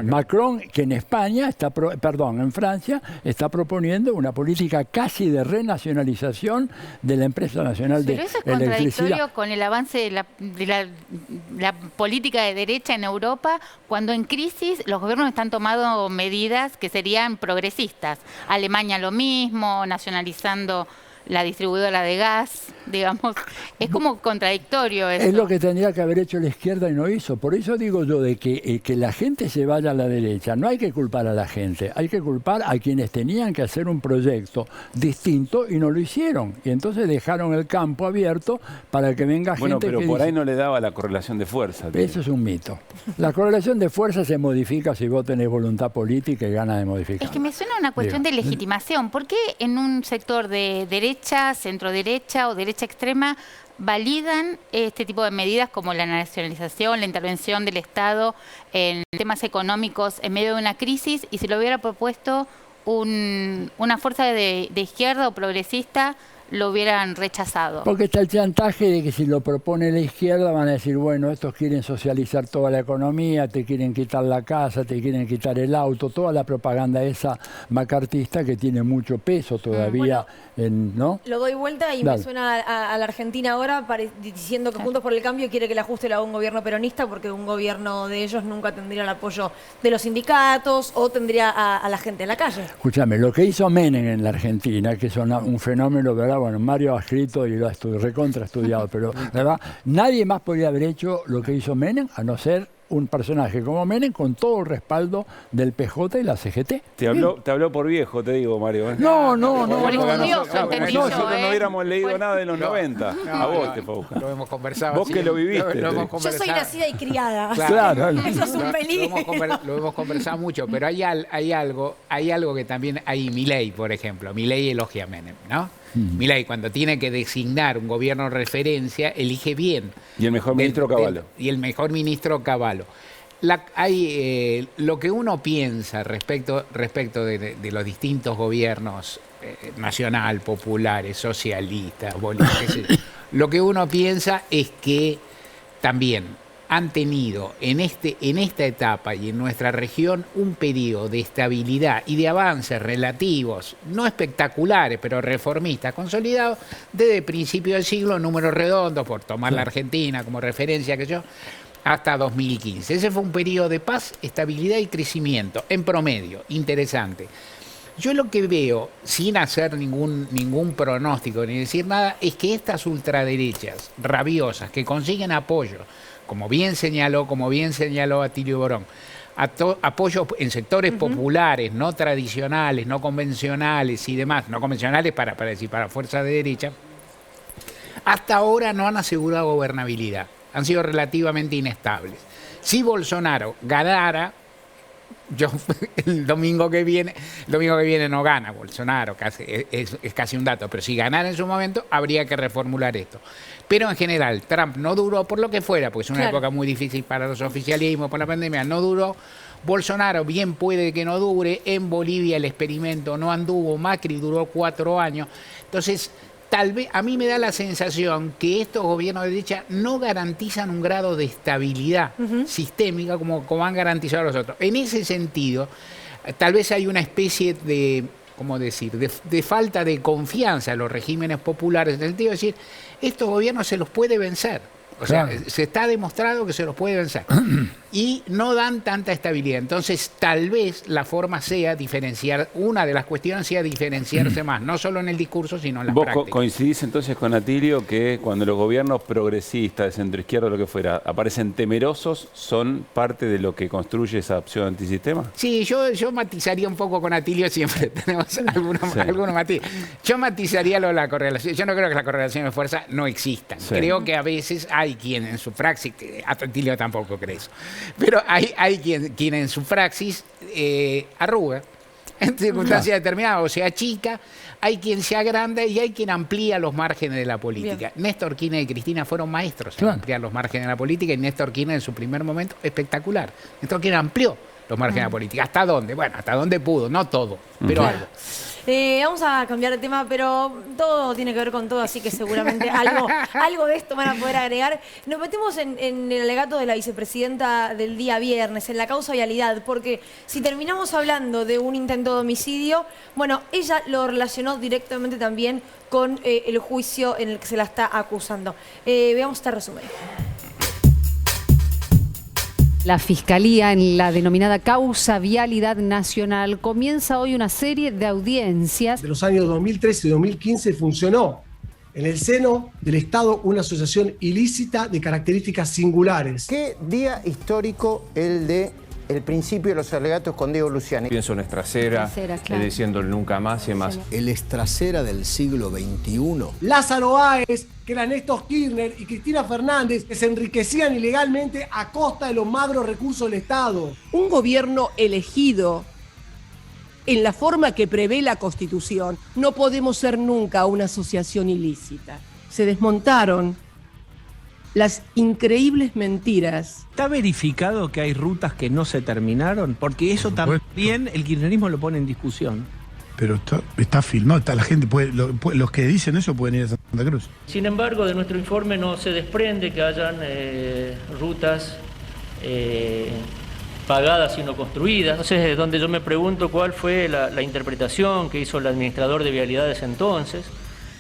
Macron, que en España en Francia está proponiendo una política casi de renacionalización de la empresa nacional de electricidad. Pero eso es contradictorio con el avance de la política de derecha en Europa, cuando en crisis los gobiernos están tomando medidas que serían progresistas. Alemania lo mismo, nacionalizando la distribuidora de gas, digamos. Es como contradictorio eso. Es lo que tendría que haber hecho la izquierda y no hizo. Por eso digo yo de que la gente se vaya a la derecha. No hay que culpar a la gente, hay que culpar a quienes tenían que hacer un proyecto distinto y no lo hicieron. Y entonces dejaron el campo abierto para que venga gente que... Bueno, pero por ahí no le daba la correlación de fuerza. Eso es un mito. La correlación de fuerza se modifica si vos tenés voluntad política y ganas de modificar. Es que me suena una cuestión de legitimación. ¿Por qué en un sector de derecha, centro derecha o derecha extrema validan este tipo de medidas como la nacionalización, la intervención del Estado en temas económicos en medio de una crisis, y si lo hubiera propuesto una fuerza de izquierda o progresista lo hubieran rechazado. Porque está el chantaje de que si lo propone la izquierda van a decir, bueno, estos quieren socializar toda la economía, te quieren quitar la casa, te quieren quitar el auto, toda la propaganda esa macartista que tiene mucho peso todavía, ¿no? Lo doy vuelta y Dale. me suena a la Argentina ahora diciendo que Juntos por el Cambio quiere que el ajuste lo haga un gobierno peronista porque un gobierno de ellos nunca tendría el apoyo de los sindicatos o tendría a la gente en la calle. Escúchame, lo que hizo Menem en la Argentina, que es un fenómeno, ¿verdad? Bueno, Mario ha escrito y lo ha recontra estudiado, pero ¿verdad? Nadie más podría haber hecho lo que hizo Menem, a no ser un personaje como Menem con todo el respaldo del PJ y la CGT. Te habló por viejo, te digo, Mario. No. Nosotros no hubiéramos leído nada de los 90. A vos te fue a buscar. Lo hemos conversado. Vos que lo viviste. Yo soy nacida y criada. Claro. Eso es un peligro. Lo hemos conversado mucho, pero hay algo que también hay. Milei, por ejemplo. Milei elogia a Menem, ¿no? Milei, cuando tiene que designar un gobierno de referencia, elige bien. Y el mejor ministro Cavallo. Y el mejor ministro Cavallo. Lo que uno piensa respecto de los distintos gobiernos nacional, populares, socialistas, lo que uno piensa es que también han tenido en esta etapa y en nuestra región un periodo de estabilidad y de avances relativos, no espectaculares, pero reformistas, consolidados desde principio del siglo, números redondos, por tomar la Argentina como referencia, hasta 2015. Ese fue un periodo de paz, estabilidad y crecimiento, en promedio, interesante. Yo lo que veo, sin hacer ningún pronóstico ni decir nada, es que estas ultraderechas rabiosas que consiguen apoyo, como bien señaló Atilio Borón, apoyo en sectores populares, no tradicionales, no convencionales y demás, no convencionales para fuerzas de derecha, hasta ahora no han asegurado gobernabilidad, han sido relativamente inestables. Si Bolsonaro ganara, el domingo que viene no gana Bolsonaro, es casi un dato, pero si ganara en su momento habría que reformular esto. Pero en general, Trump no duró por lo que fuera, porque es una época muy difícil para los oficialismos, por la pandemia, no duró. Bolsonaro bien puede que no dure, en Bolivia el experimento no anduvo, Macri duró 4 años. Entonces, tal vez a mí me da la sensación que estos gobiernos de derecha no garantizan un grado de estabilidad sistémica como han garantizado los otros. En ese sentido, tal vez hay una especie de, ¿cómo decir?, de falta de confianza en los regímenes populares, en el sentido de decir, estos gobiernos se los puede vencer. O sea, se está demostrado que se los puede vencer. Y no dan tanta estabilidad. Entonces, tal vez la forma sea diferenciar, una de las cuestiones sea diferenciarse más, no solo en el discurso, sino en la práctica. ¿Vos coincidís entonces con Atilio que cuando los gobiernos progresistas, de centroizquierda o lo que fuera, aparecen temerosos, son parte de lo que construye esa opción antisistema? Sí, yo matizaría un poco con Atilio, siempre tenemos algunos matices. Yo matizaría lo de la correlación. Yo no creo que las correlaciones de fuerza no existan. Creo que a veces hay quien en su praxis, Atilio tampoco cree eso, pero hay quien en su praxis arruga en circunstancias determinadas, o sea, chica, hay quien se agranda y hay quien amplía los márgenes de la política. Bien. Néstor Kirchner y Cristina fueron maestros en ampliar los márgenes de la política, y Néstor Kirchner en su primer momento espectacular. Néstor Kirchner amplió los márgenes de la política. ¿Hasta dónde? Bueno, hasta dónde pudo, no todo, pero algo. Vamos a cambiar de tema, pero todo tiene que ver con todo, así que seguramente algo de esto van a poder agregar. Nos metemos en el alegato de la vicepresidenta del día viernes, en la causa vialidad, porque si terminamos hablando de un intento de homicidio, bueno, ella lo relacionó directamente también con el juicio en el que se la está acusando. Veamos este resumen. La Fiscalía, en la denominada Causa Vialidad Nacional, comienza hoy una serie de audiencias. De los años 2013 y 2015 funcionó en el seno del Estado una asociación ilícita de características singulares. ¿Qué día histórico el de el principio de los alegatos con Diego Luciani? Pienso en Estrasera, claro, diciendo el nunca más y demás. El Estrasera del siglo XXI. Lázaro Báez, que era Néstor Kirchner, y Cristina Fernández, que se enriquecían ilegalmente a costa de los magros recursos del Estado. Un gobierno elegido en la forma que prevé la Constitución, no podemos ser nunca una asociación ilícita. Se desmontaron las increíbles mentiras. ¿Está verificado que hay rutas que no se terminaron? Porque eso también el kirchnerismo lo pone en discusión. Pero está filmado, la gente los que dicen eso pueden ir a Santa Cruz. Sin embargo, de nuestro informe no se desprende que hayan rutas pagadas y no construidas. Entonces, es donde yo me pregunto cuál fue la interpretación que hizo el administrador de vialidades entonces,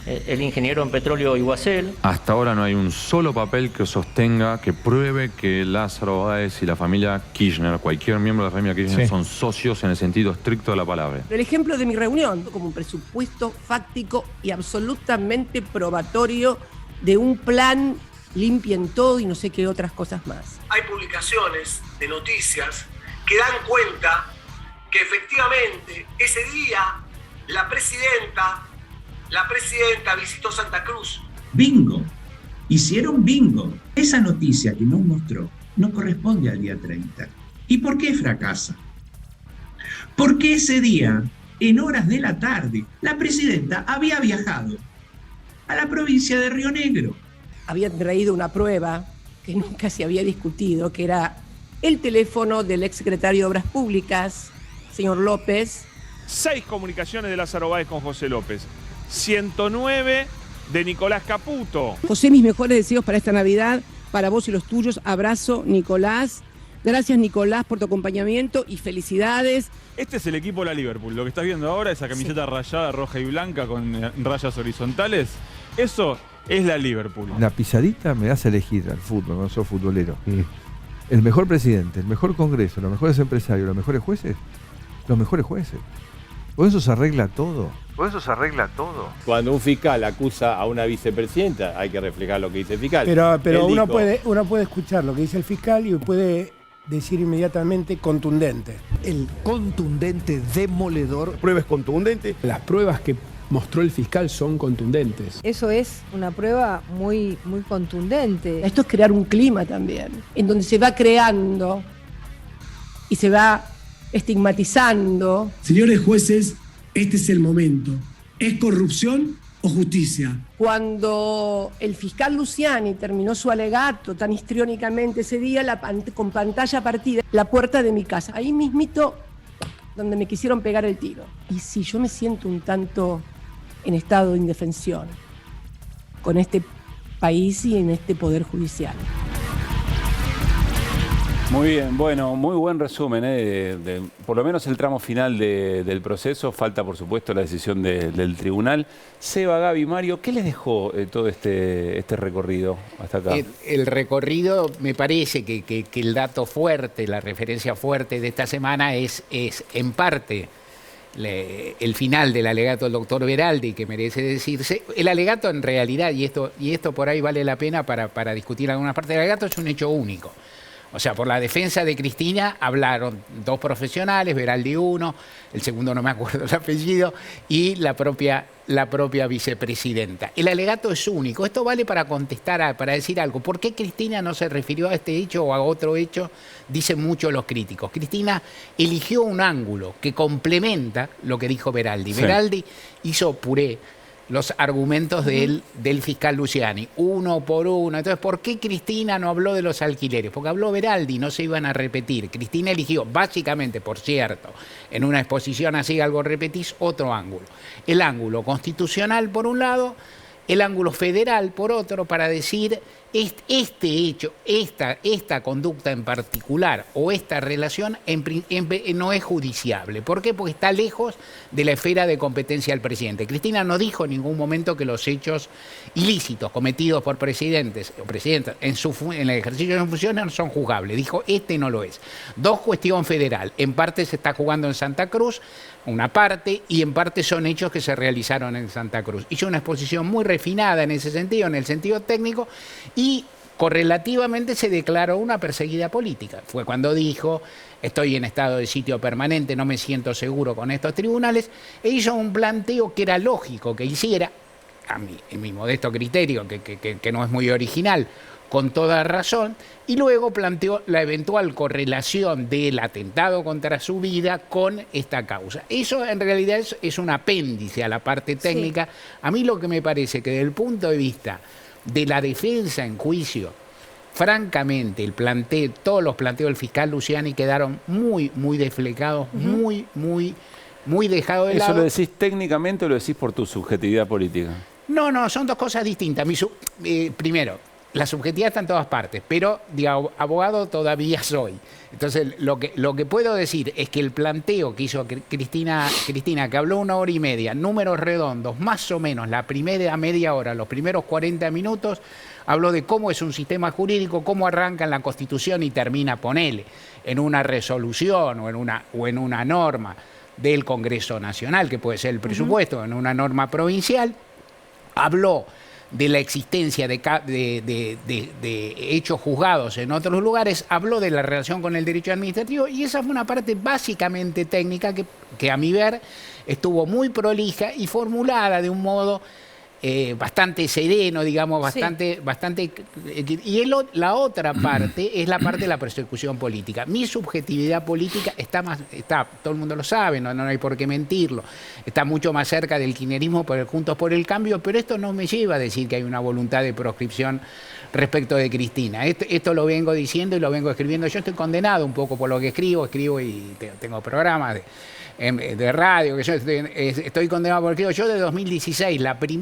el ingeniero en petróleo Iguacel. Hasta ahora no hay un solo papel que sostenga, que pruebe que Lázaro Báez y la familia Kirchner, cualquier miembro de la familia Kirchner, son socios en el sentido estricto de la palabra. El ejemplo de mi reunión, como un presupuesto fáctico y absolutamente probatorio de un plan limpien todo y no sé qué otras cosas más. Hay publicaciones de noticias que dan cuenta que efectivamente ese día la presidenta visitó Santa Cruz. Bingo. Hicieron bingo. Esa noticia que nos mostró no corresponde al día 30. ¿Y por qué fracasa? Porque ese día, en horas de la tarde, la presidenta había viajado a la provincia de Río Negro. Habían traído una prueba que nunca se había discutido, que era el teléfono del exsecretario de Obras Públicas, señor López. 6 comunicaciones de Lázaro Báez con José López. 109 de Nicolás Caputo. José, mis mejores deseos para esta Navidad, para vos y los tuyos. Abrazo, Nicolás. Gracias, Nicolás, por tu acompañamiento y felicidades. Este es el equipo de la Liverpool. Lo que estás viendo ahora, esa camiseta rayada roja y blanca con rayas horizontales, eso es la Liverpool. La pisadita me hace elegir al fútbol, no soy futbolero. El mejor presidente, el mejor congreso, los mejores empresarios, los mejores jueces. Los mejores jueces. Por eso se arregla todo. Cuando un fiscal acusa a una vicepresidenta, hay que reflejar lo que dice el fiscal. Pero uno puede escuchar lo que dice el fiscal y puede decir inmediatamente contundente. El contundente demoledor. Pruebas contundentes. Las pruebas que mostró el fiscal son contundentes. Eso es una prueba muy, muy contundente. Esto es crear un clima también, en donde se va creando y se va estigmatizando. Señores jueces, este es el momento. ¿Es corrupción o justicia? Cuando el fiscal Luciani terminó su alegato tan histriónicamente ese día, con pantalla partida, la puerta de mi casa, ahí mismito donde me quisieron pegar el tiro. Y si yo me siento un tanto en estado de indefensión con este país y en este poder judicial. Muy bien, bueno, muy buen resumen, por lo menos el tramo final del proceso. Falta, por supuesto, la decisión del tribunal. Seba, Gaby, Mario, ¿qué les dejó todo este recorrido hasta acá? El recorrido, me parece que el dato fuerte, la referencia fuerte de esta semana es en parte el final del alegato del doctor Veraldi, que merece decirse. El alegato, en realidad, y esto por ahí vale la pena para discutir algunas partes del alegato, es un hecho único. O sea, por la defensa de Cristina hablaron 2 profesionales, Veraldi 1, el segundo no me acuerdo el apellido, y la propia vicepresidenta. El alegato es único. Esto vale para contestar, para decir algo. ¿Por qué Cristina no se refirió a este hecho o a otro hecho? Dicen mucho los críticos. Cristina eligió un ángulo que complementa lo que dijo Veraldi. Sí. Veraldi hizo puré los argumentos del fiscal Luciani, uno por uno. Entonces, ¿por qué Cristina no habló de los alquileres? Porque habló Veraldi, no se iban a repetir. Cristina eligió, básicamente, por cierto, en una exposición así, algo repetís, otro ángulo. El ángulo constitucional, por un lado, el ángulo federal, por otro, para decir este hecho, esta conducta en particular o esta relación no es judiciable. ¿Por qué? Porque está lejos de la esfera de competencia del presidente. Cristina no dijo en ningún momento que los hechos ilícitos cometidos por presidentes o presidentas en el ejercicio de sus funciones no son juzgables. Dijo, este no lo es. 2, cuestión federal. En parte se está jugando en Santa Cruz, una parte, y en parte son hechos que se realizaron en Santa Cruz. Hizo una exposición muy refinada en ese sentido, en el sentido técnico, y correlativamente se declaró una perseguida política. Fue cuando dijo, estoy en estado de sitio permanente, no me siento seguro con estos tribunales, e hizo un planteo que era lógico que hiciera, en mi modesto criterio, que no es muy original, con toda razón, y luego planteó la eventual correlación del atentado contra su vida con esta causa. Eso en realidad es un apéndice a la parte técnica. Sí. A mí lo que me parece que desde el punto de vista de la defensa en juicio, francamente, todos los planteos del fiscal Luciani quedaron muy, muy desflecados, muy dejados de lado. ¿Eso lo decís técnicamente o lo decís por tu subjetividad política? No, son dos cosas distintas. Primero, la subjetividad está en todas partes, pero digo, abogado todavía soy. Entonces, lo que puedo decir es que el planteo que hizo Cristina, que habló 1 hora y media, números redondos, más o menos la primera media hora, los primeros 40 minutos, habló de cómo es un sistema jurídico, cómo arranca en la Constitución y termina, ponele, en una resolución o en una norma del Congreso Nacional, que puede ser el presupuesto, en una norma provincial. Habló de la existencia de hechos juzgados en otros lugares, habló de la relación con el derecho administrativo y esa fue una parte básicamente técnica que a mi ver estuvo muy prolija y formulada de un modo bastante sereno, digamos, bastante. Y la otra parte es la parte de la persecución política. Mi subjetividad política está, todo el mundo lo sabe, no hay por qué mentirlo, está mucho más cerca del kirchnerismo por el Juntos por el Cambio, pero esto no me lleva a decir que hay una voluntad de proscripción respecto de Cristina. Esto lo vengo diciendo y lo vengo escribiendo. Yo estoy condenado un poco por lo que escribo y tengo programas de radio, que yo estoy condenado por el. Yo de 2016,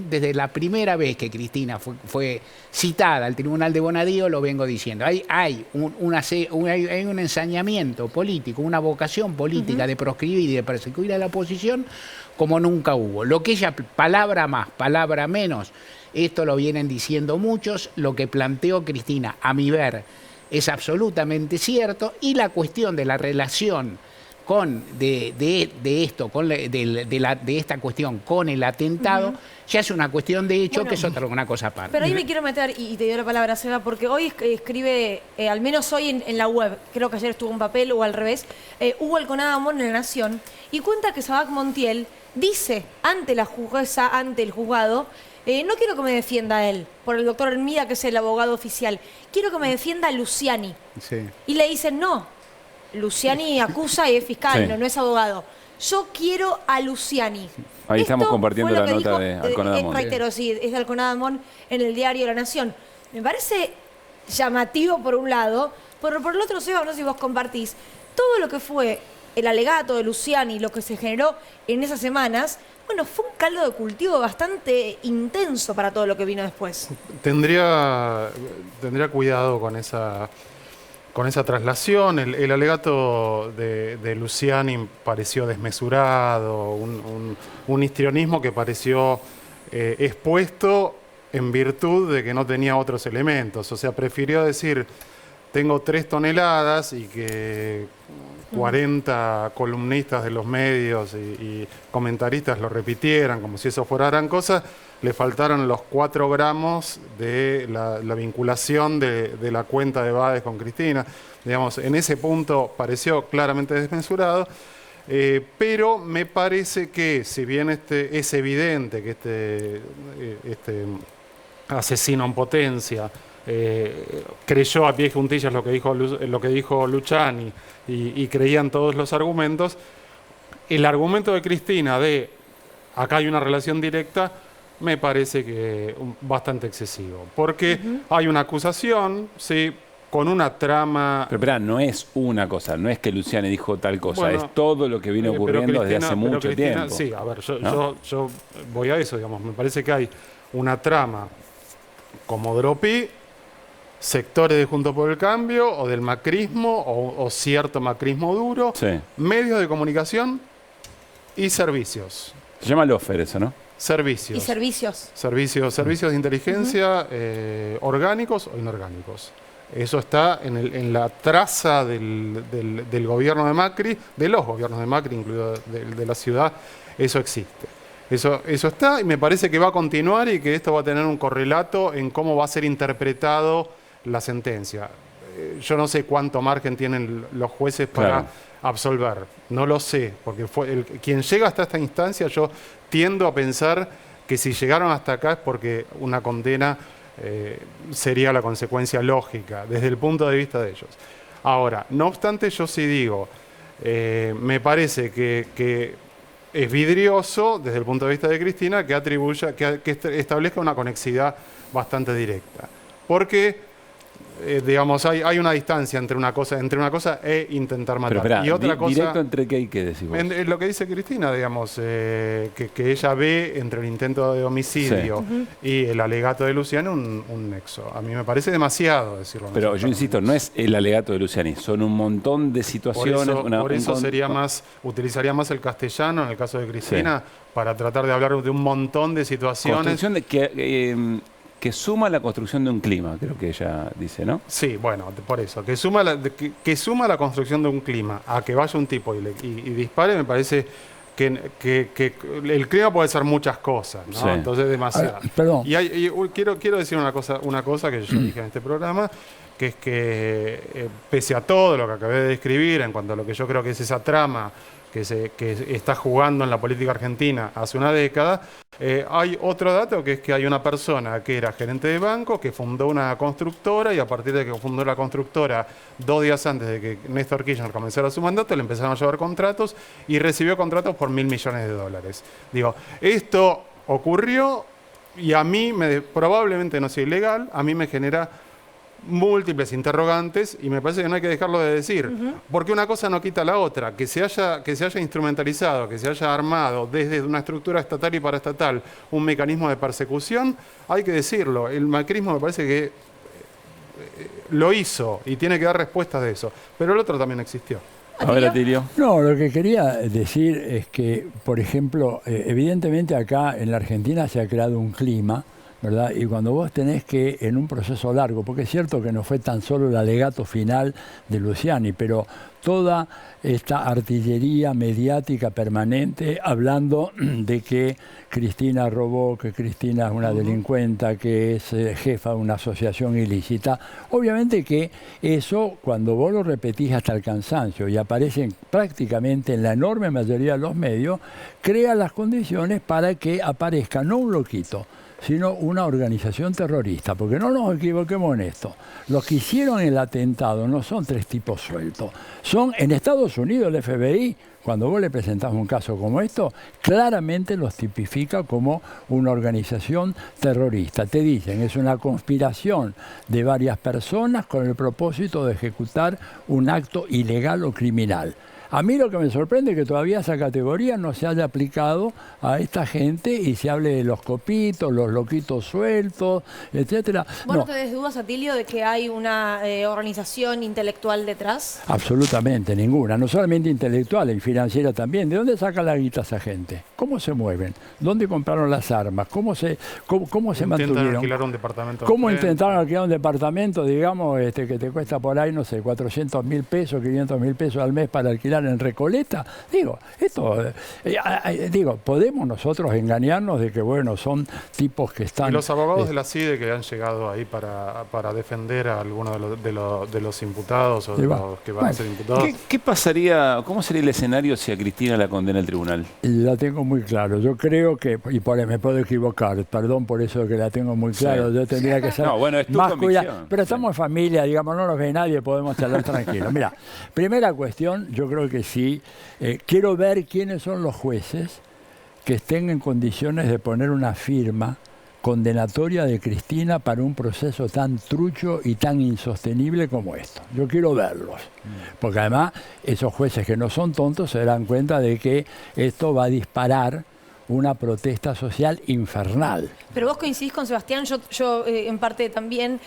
desde la primera vez que Cristina fue citada al Tribunal de Bonadío, lo vengo diciendo. Hay un ensañamiento político, una vocación política de proscribir y de perseguir a la oposición como nunca hubo. Lo que ella, palabra más, palabra menos, esto lo vienen diciendo muchos, lo que planteó Cristina, a mi ver, es absolutamente cierto, y la cuestión de la relación de esta cuestión con el atentado, ya es una cuestión de hecho, que es una cosa aparte. Pero ahí me quiero meter, y te doy la palabra, Seba, porque hoy escribe, al menos hoy en la web, creo que ayer estuvo en papel o al revés, Hugo Alconada Amón en La Nación, y cuenta que Sabac Montiel dice ante la jueza, ante el juzgado, no quiero que me defienda él, por el doctor Hermida, que es el abogado oficial, quiero que me defienda Luciani. Sí. Y le dicen, no, Luciani acusa y es fiscal, no es abogado. Yo quiero a Luciani. Ahí estamos compartiendo la nota de Alconada Amón. Reitero, sí, es de Alconada Amón en el diario La Nación. Me parece llamativo por un lado, pero por el otro, Seba, no sé si vos compartís, todo lo que fue el alegato de Luciani, lo que se generó en esas semanas, bueno, fue un caldo de cultivo bastante intenso para todo lo que vino después. Tendría cuidado con esa traslación. El alegato de Luciani pareció desmesurado, un histrionismo que pareció expuesto en virtud de que no tenía otros elementos. O sea, prefirió decir, tengo 3 toneladas y que 40 columnistas de los medios y comentaristas lo repitieran como si eso fuera gran cosa. Le faltaron los 4 gramos de la vinculación de la cuenta de Báez con Cristina. Digamos, en ese punto pareció claramente desmesurado, pero me parece que, si bien es evidente que este asesino en potencia creyó a pies juntillas lo que dijo Luciani y creían todos los argumentos, el argumento de Cristina de acá hay una relación directa me parece que bastante excesivo, porque hay una acusación, sí, con una trama. Pero espera, no es una cosa, no es que Luciani dijo tal cosa, es todo lo que viene ocurriendo desde hace mucho tiempo. Sí, a ver, yo voy a eso, digamos, me parece que hay una trama como Dropi, sectores de Juntos por el Cambio o del macrismo o cierto macrismo duro, medios de comunicación y servicios. Se llama Lofer eso, ¿no? Servicios. ¿Y servicios? Servicios de inteligencia orgánicos o inorgánicos. Eso está en la traza del gobierno de Macri, de los gobiernos de Macri, incluido de la ciudad, eso existe. Eso está y me parece que va a continuar y que esto va a tener un correlato en cómo va a ser interpretado la sentencia. Yo no sé cuánto margen tienen los jueces para absolver, no lo sé, porque quien llega hasta esta instancia, yo tiendo a pensar que si llegaron hasta acá es porque una condena sería la consecuencia lógica desde el punto de vista de ellos. Ahora, no obstante, yo sí digo, me parece que es vidrioso desde el punto de vista de Cristina que atribuya, que establezca una conexidad bastante directa. Porque digamos, hay una distancia entre una cosa e intentar matar. Pero, y otra cosa, ¿directo entre qué y qué decís vos? en lo que dice Cristina, digamos, que ella ve entre el intento de homicidio y el alegato de Luciani un nexo. A mí me parece demasiado decirlo. Pero yo insisto, no es el alegato de Luciani, son un montón de situaciones. Por eso utilizaría más el castellano en el caso de Cristina para tratar de hablar de un montón de situaciones. Construcción de que suma la construcción de un clima, creo que ella dice, ¿no? Sí, bueno, por eso, que suma la construcción de un clima a que vaya un tipo y dispare, me parece que el clima puede ser muchas cosas, ¿no? Sí. Entonces demasiado. Perdón. Y quiero decir una cosa que yo dije en este programa, que es que pese a todo lo que acabé de describir en cuanto a lo que yo creo que es esa trama que está jugando en la política argentina hace una década, hay otro dato, que es que hay una persona que era gerente de banco, que fundó una constructora, y a partir de que fundó la constructora 2 días antes de que Néstor Kirchner comenzara su mandato, le empezaron a llevar contratos y recibió contratos por $1.000 millones. Digo, esto ocurrió y a mí, probablemente no sea ilegal, a mí me genera múltiples interrogantes y me parece que no hay que dejarlo de decir, porque una cosa no quita la otra. Que se haya instrumentalizado, que se haya armado desde una estructura estatal y paraestatal un mecanismo de persecución, hay que decirlo. El macrismo me parece que lo hizo y tiene que dar respuestas de eso, pero el otro también existió. A ver, Atilio. No, lo que quería decir es que, por ejemplo, evidentemente acá en la Argentina se ha creado un clima, ¿verdad? Y cuando vos tenés que, en un proceso largo, porque es cierto que no fue tan solo el alegato final de Luciani, pero toda esta artillería mediática permanente hablando de que Cristina robó, que Cristina es una delincuenta, que es jefa de una asociación ilícita, obviamente que eso, cuando vos lo repetís hasta el cansancio y aparecen prácticamente en la enorme mayoría de los medios, crea las condiciones para que aparezca no un loquito, sino una organización terrorista, porque no nos equivoquemos en esto. Los que hicieron el atentado no son 3 tipos sueltos, son en Estados Unidos el FBI, cuando vos le presentás un caso como esto, claramente los tipifica como una organización terrorista. Te dicen, es una conspiración de varias personas con el propósito de ejecutar un acto ilegal o criminal. A mí lo que me sorprende es que todavía esa categoría no se haya aplicado a esta gente y se hable de los copitos, los loquitos sueltos, etcétera. ¿Vos no tenés dudas, Atilio, de que hay una organización intelectual detrás? Absolutamente ninguna, no solamente intelectual y financiera también. ¿De dónde saca la guita esa gente? ¿Cómo se mueven? ¿Dónde compraron las armas? ¿Cómo se mantuvieron? Intentan alquilar un departamento. ¿Cómo intentaron alquilar un departamento, digamos, que te cuesta por ahí, no sé, 400.000 pesos, 500.000 pesos al mes para alquilar en Recoleta? Digo, podemos nosotros engañarnos de que, bueno, son tipos que están... Y los abogados de la CIDE que han llegado ahí para defender a algunos de los imputados o de los que van a ser imputados. ¿Qué pasaría, cómo sería el escenario si a Cristina la condena el tribunal? La tengo muy claro. Yo creo que, me puedo equivocar, perdón por eso que la tengo muy claro, yo tendría que ser más cuidado. Pero estamos en familia, digamos, no nos ve nadie, podemos charlar tranquilos. Mira, primera cuestión, yo creo que sí, quiero ver quiénes son los jueces que estén en condiciones de poner una firma condenatoria de Cristina para un proceso tan trucho y tan insostenible como esto. Yo quiero verlos, porque además esos jueces que no son tontos se dan cuenta de que esto va a disparar una protesta social infernal. Pero vos coincidís con Sebastián, yo en parte también,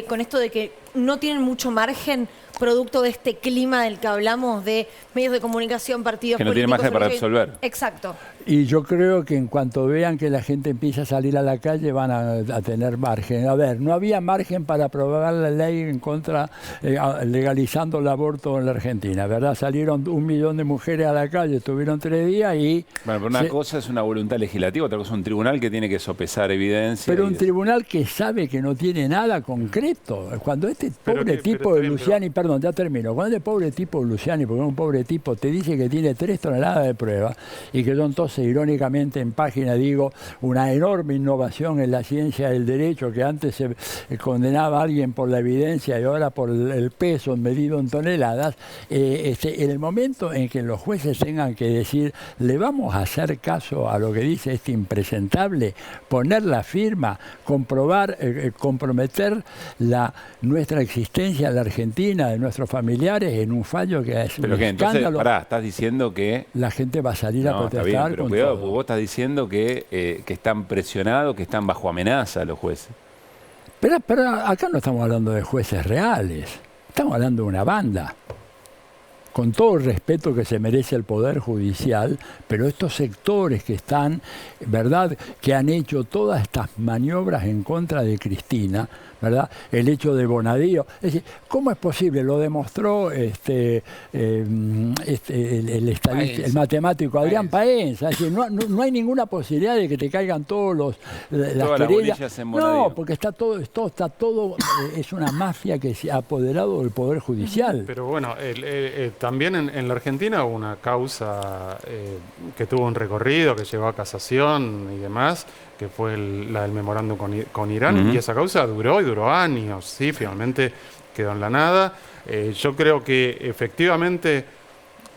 con esto de que no tienen mucho margen producto de este clima del que hablamos, de medios de comunicación, partidos que no políticos. Tienen margen para resolver. Exacto. Y yo creo que en cuanto vean que la gente empieza a salir a la calle van a tener margen. A ver, no había margen para aprobar la ley en contra, legalizando el aborto en la Argentina, ¿verdad? Salieron 1 millón de mujeres a la calle, estuvieron 3 días y... Bueno, pero una cosa es una voluntad legislativa, otra cosa es un tribunal que tiene que sopesar evidencia. Pero un tribunal que sabe que no tiene nada concreto. Cuando este pobre tipo de Luciani, perdón, ya termino, cuando este pobre tipo de Luciani, porque es un pobre tipo, te dice que tiene 3 toneladas de pruebas y que yo entonces irónicamente en página digo una enorme innovación en la ciencia del derecho, que antes se condenaba a alguien por la evidencia y ahora por el peso medido en toneladas, en el momento en que los jueces tengan que decir, le vamos a hacer caso a lo que dice este impresentable, poner la firma, comprobar, comprometer nuestra existencia en la Argentina, de nuestros familiares, en un fallo que es pero un que entonces, escándalo. pará, estás diciendo que la gente va a salir a protestar. Está bien, pero con cuidado, todo. vos estás diciendo que están presionados, que están bajo amenaza los jueces. Pero acá no estamos hablando de jueces reales, estamos hablando de una banda. Con todo el respeto que se merece el Poder Judicial, pero estos sectores que están, ¿verdad?, que han hecho todas estas maniobras en contra de Cristina, ¿verdad?, el hecho de Bonadío. Es decir, ¿cómo es posible? Lo demostró el matemático Adrián Paenza. Es decir, no hay ninguna posibilidad de que te caigan todas las querellas. No, porque está todo, es una mafia que se ha apoderado del Poder Judicial. Pero bueno, también en la Argentina hubo una causa que tuvo un recorrido, que llevó a casación y demás, que fue la del memorándum con Irán, y esa causa duró años, sí, finalmente quedó en la nada. Yo creo que efectivamente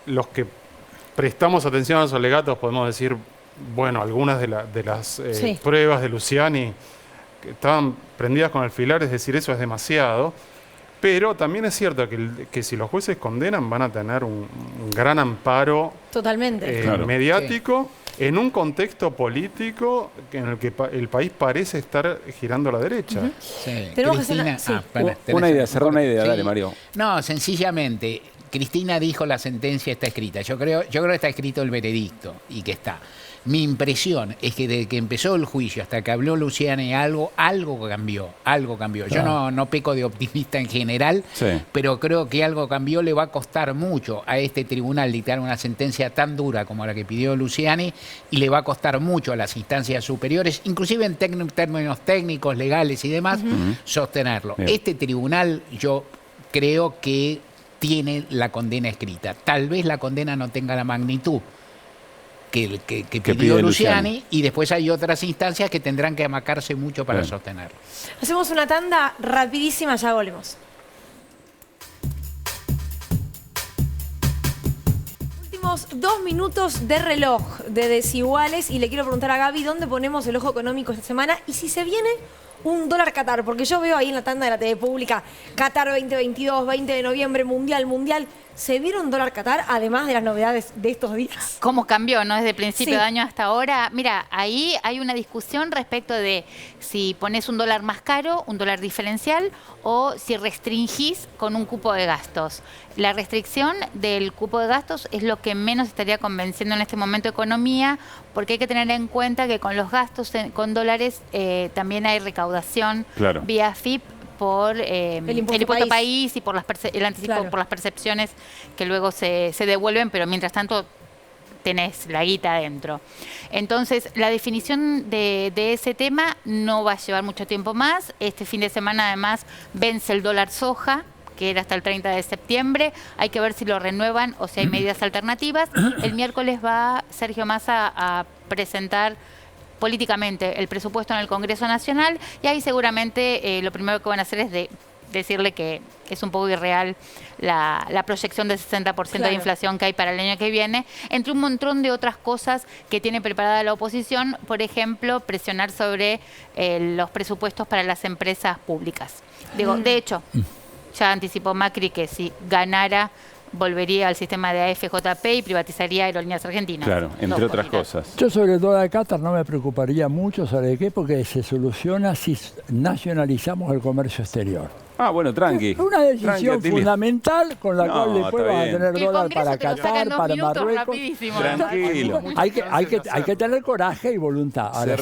los que prestamos atención a los alegatos podemos decir, bueno, algunas de las pruebas de Luciani que estaban prendidas con alfilar, es decir, eso es demasiado. Pero también es cierto que si los jueces condenan van a tener un gran amparo mediático en un contexto político en el que el país parece estar girando a la derecha. Tenemos que hacer una idea, cerrar una idea, Sí. dale, Mario. No, sencillamente, Cristina dijo la sentencia está escrita. Yo creo que está escrito el veredicto y que está. Mi impresión es que desde que empezó el juicio hasta que habló Luciani algo cambió. Yo no peco de optimista en general, pero creo que algo cambió. Le va a costar mucho a este tribunal dictar una sentencia tan dura como la que pidió Luciani y le va a costar mucho a las instancias superiores, inclusive en términos técnicos, legales y demás, sostenerlo. Bien. Este tribunal yo creo que tiene la condena escrita. Tal vez la condena no tenga la magnitud que pidió Luciani, y después hay otras instancias que tendrán que amacarse mucho para sostenerlo. Hacemos una tanda rapidísima, ya volvemos. Últimos 2 minutos de reloj de Desiguales y le quiero preguntar a Gaby dónde ponemos el ojo económico esta semana y si se viene un dólar Qatar, porque yo veo ahí en la tanda de la TV pública Qatar 2022, 20 de noviembre, Mundial. ¿Se vieron un dólar Qatar, además de las novedades de estos días? ¿Cómo cambió, no? Desde el principio de año hasta ahora. Mira, ahí hay una discusión respecto de si pones un dólar más caro, un dólar diferencial, o si restringís con un cupo de gastos. La restricción del cupo de gastos es lo que menos estaría convenciendo en este momento economía, porque hay que tener en cuenta que con los gastos con dólares también hay recaudación vía FIP, por el impuesto país y por el anticipo por las percepciones que luego se devuelven, pero mientras tanto tenés la guita adentro. Entonces, la definición de ese tema no va a llevar mucho tiempo más. Este fin de semana, además, vence el dólar soja, que era hasta el 30 de septiembre. Hay que ver si lo renuevan o si hay medidas alternativas. El miércoles va Sergio Massa a presentar políticamente el presupuesto en el Congreso Nacional y ahí seguramente lo primero que van a hacer es decirle que es un poco irreal la proyección del 60% de inflación que hay para el año que viene, entre un montón de otras cosas que tiene preparada la oposición, por ejemplo, presionar sobre los presupuestos para las empresas públicas. Digo, de hecho, ya anticipó Macri que si ganara volvería al sistema de AFJP y privatizaría Aerolíneas Argentinas. Claro, entre otras cosas. Yo sobre el dólar Qatar no me preocuparía mucho, ¿sabe qué? Porque se soluciona si nacionalizamos el comercio exterior. Ah, bueno, tranqui. Es una decisión fundamental con la cual después van a tener dólar para Qatar, para Marruecos. Tranquilo. Hay que tener coraje y voluntad. Ahora,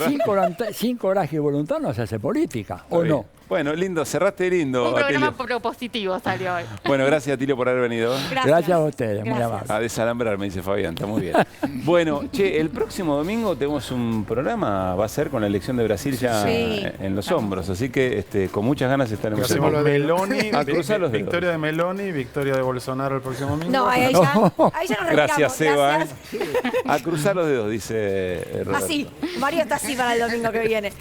sin coraje y voluntad no se hace política, ¿o no? Bueno, lindo, cerraste lindo. Un programa Atilio. propositivo salió hoy. Bueno, gracias Atilio por haber venido. Gracias a ustedes, muy amable. A desalambrar, me dice Fabián, está muy bien. Bueno, che, el próximo domingo tenemos un programa, va a ser con la elección de Brasil ya en los hombros, así que con muchas ganas estaremos Hacemos lo de Meloni, a cruzar los dedos. victoria de Meloni, victoria de Bolsonaro el próximo domingo. No, ahí ya nos retiramos. Gracias, Seba. Gracias. A cruzar los dedos, dice Roberto. Así, Mario está así para el domingo que viene.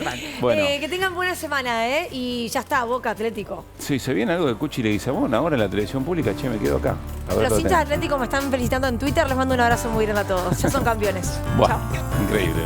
Bueno. Que tengan buena semana, y ya está, Boca Atlético. Sí, se viene algo de Cuchi y Leguizamón ahora en la televisión pública. Che, me quedo acá. A ver, Los hinchas Atlético me están felicitando en Twitter, les mando un abrazo muy grande a todos. Ya son campeones. Buah, increíble.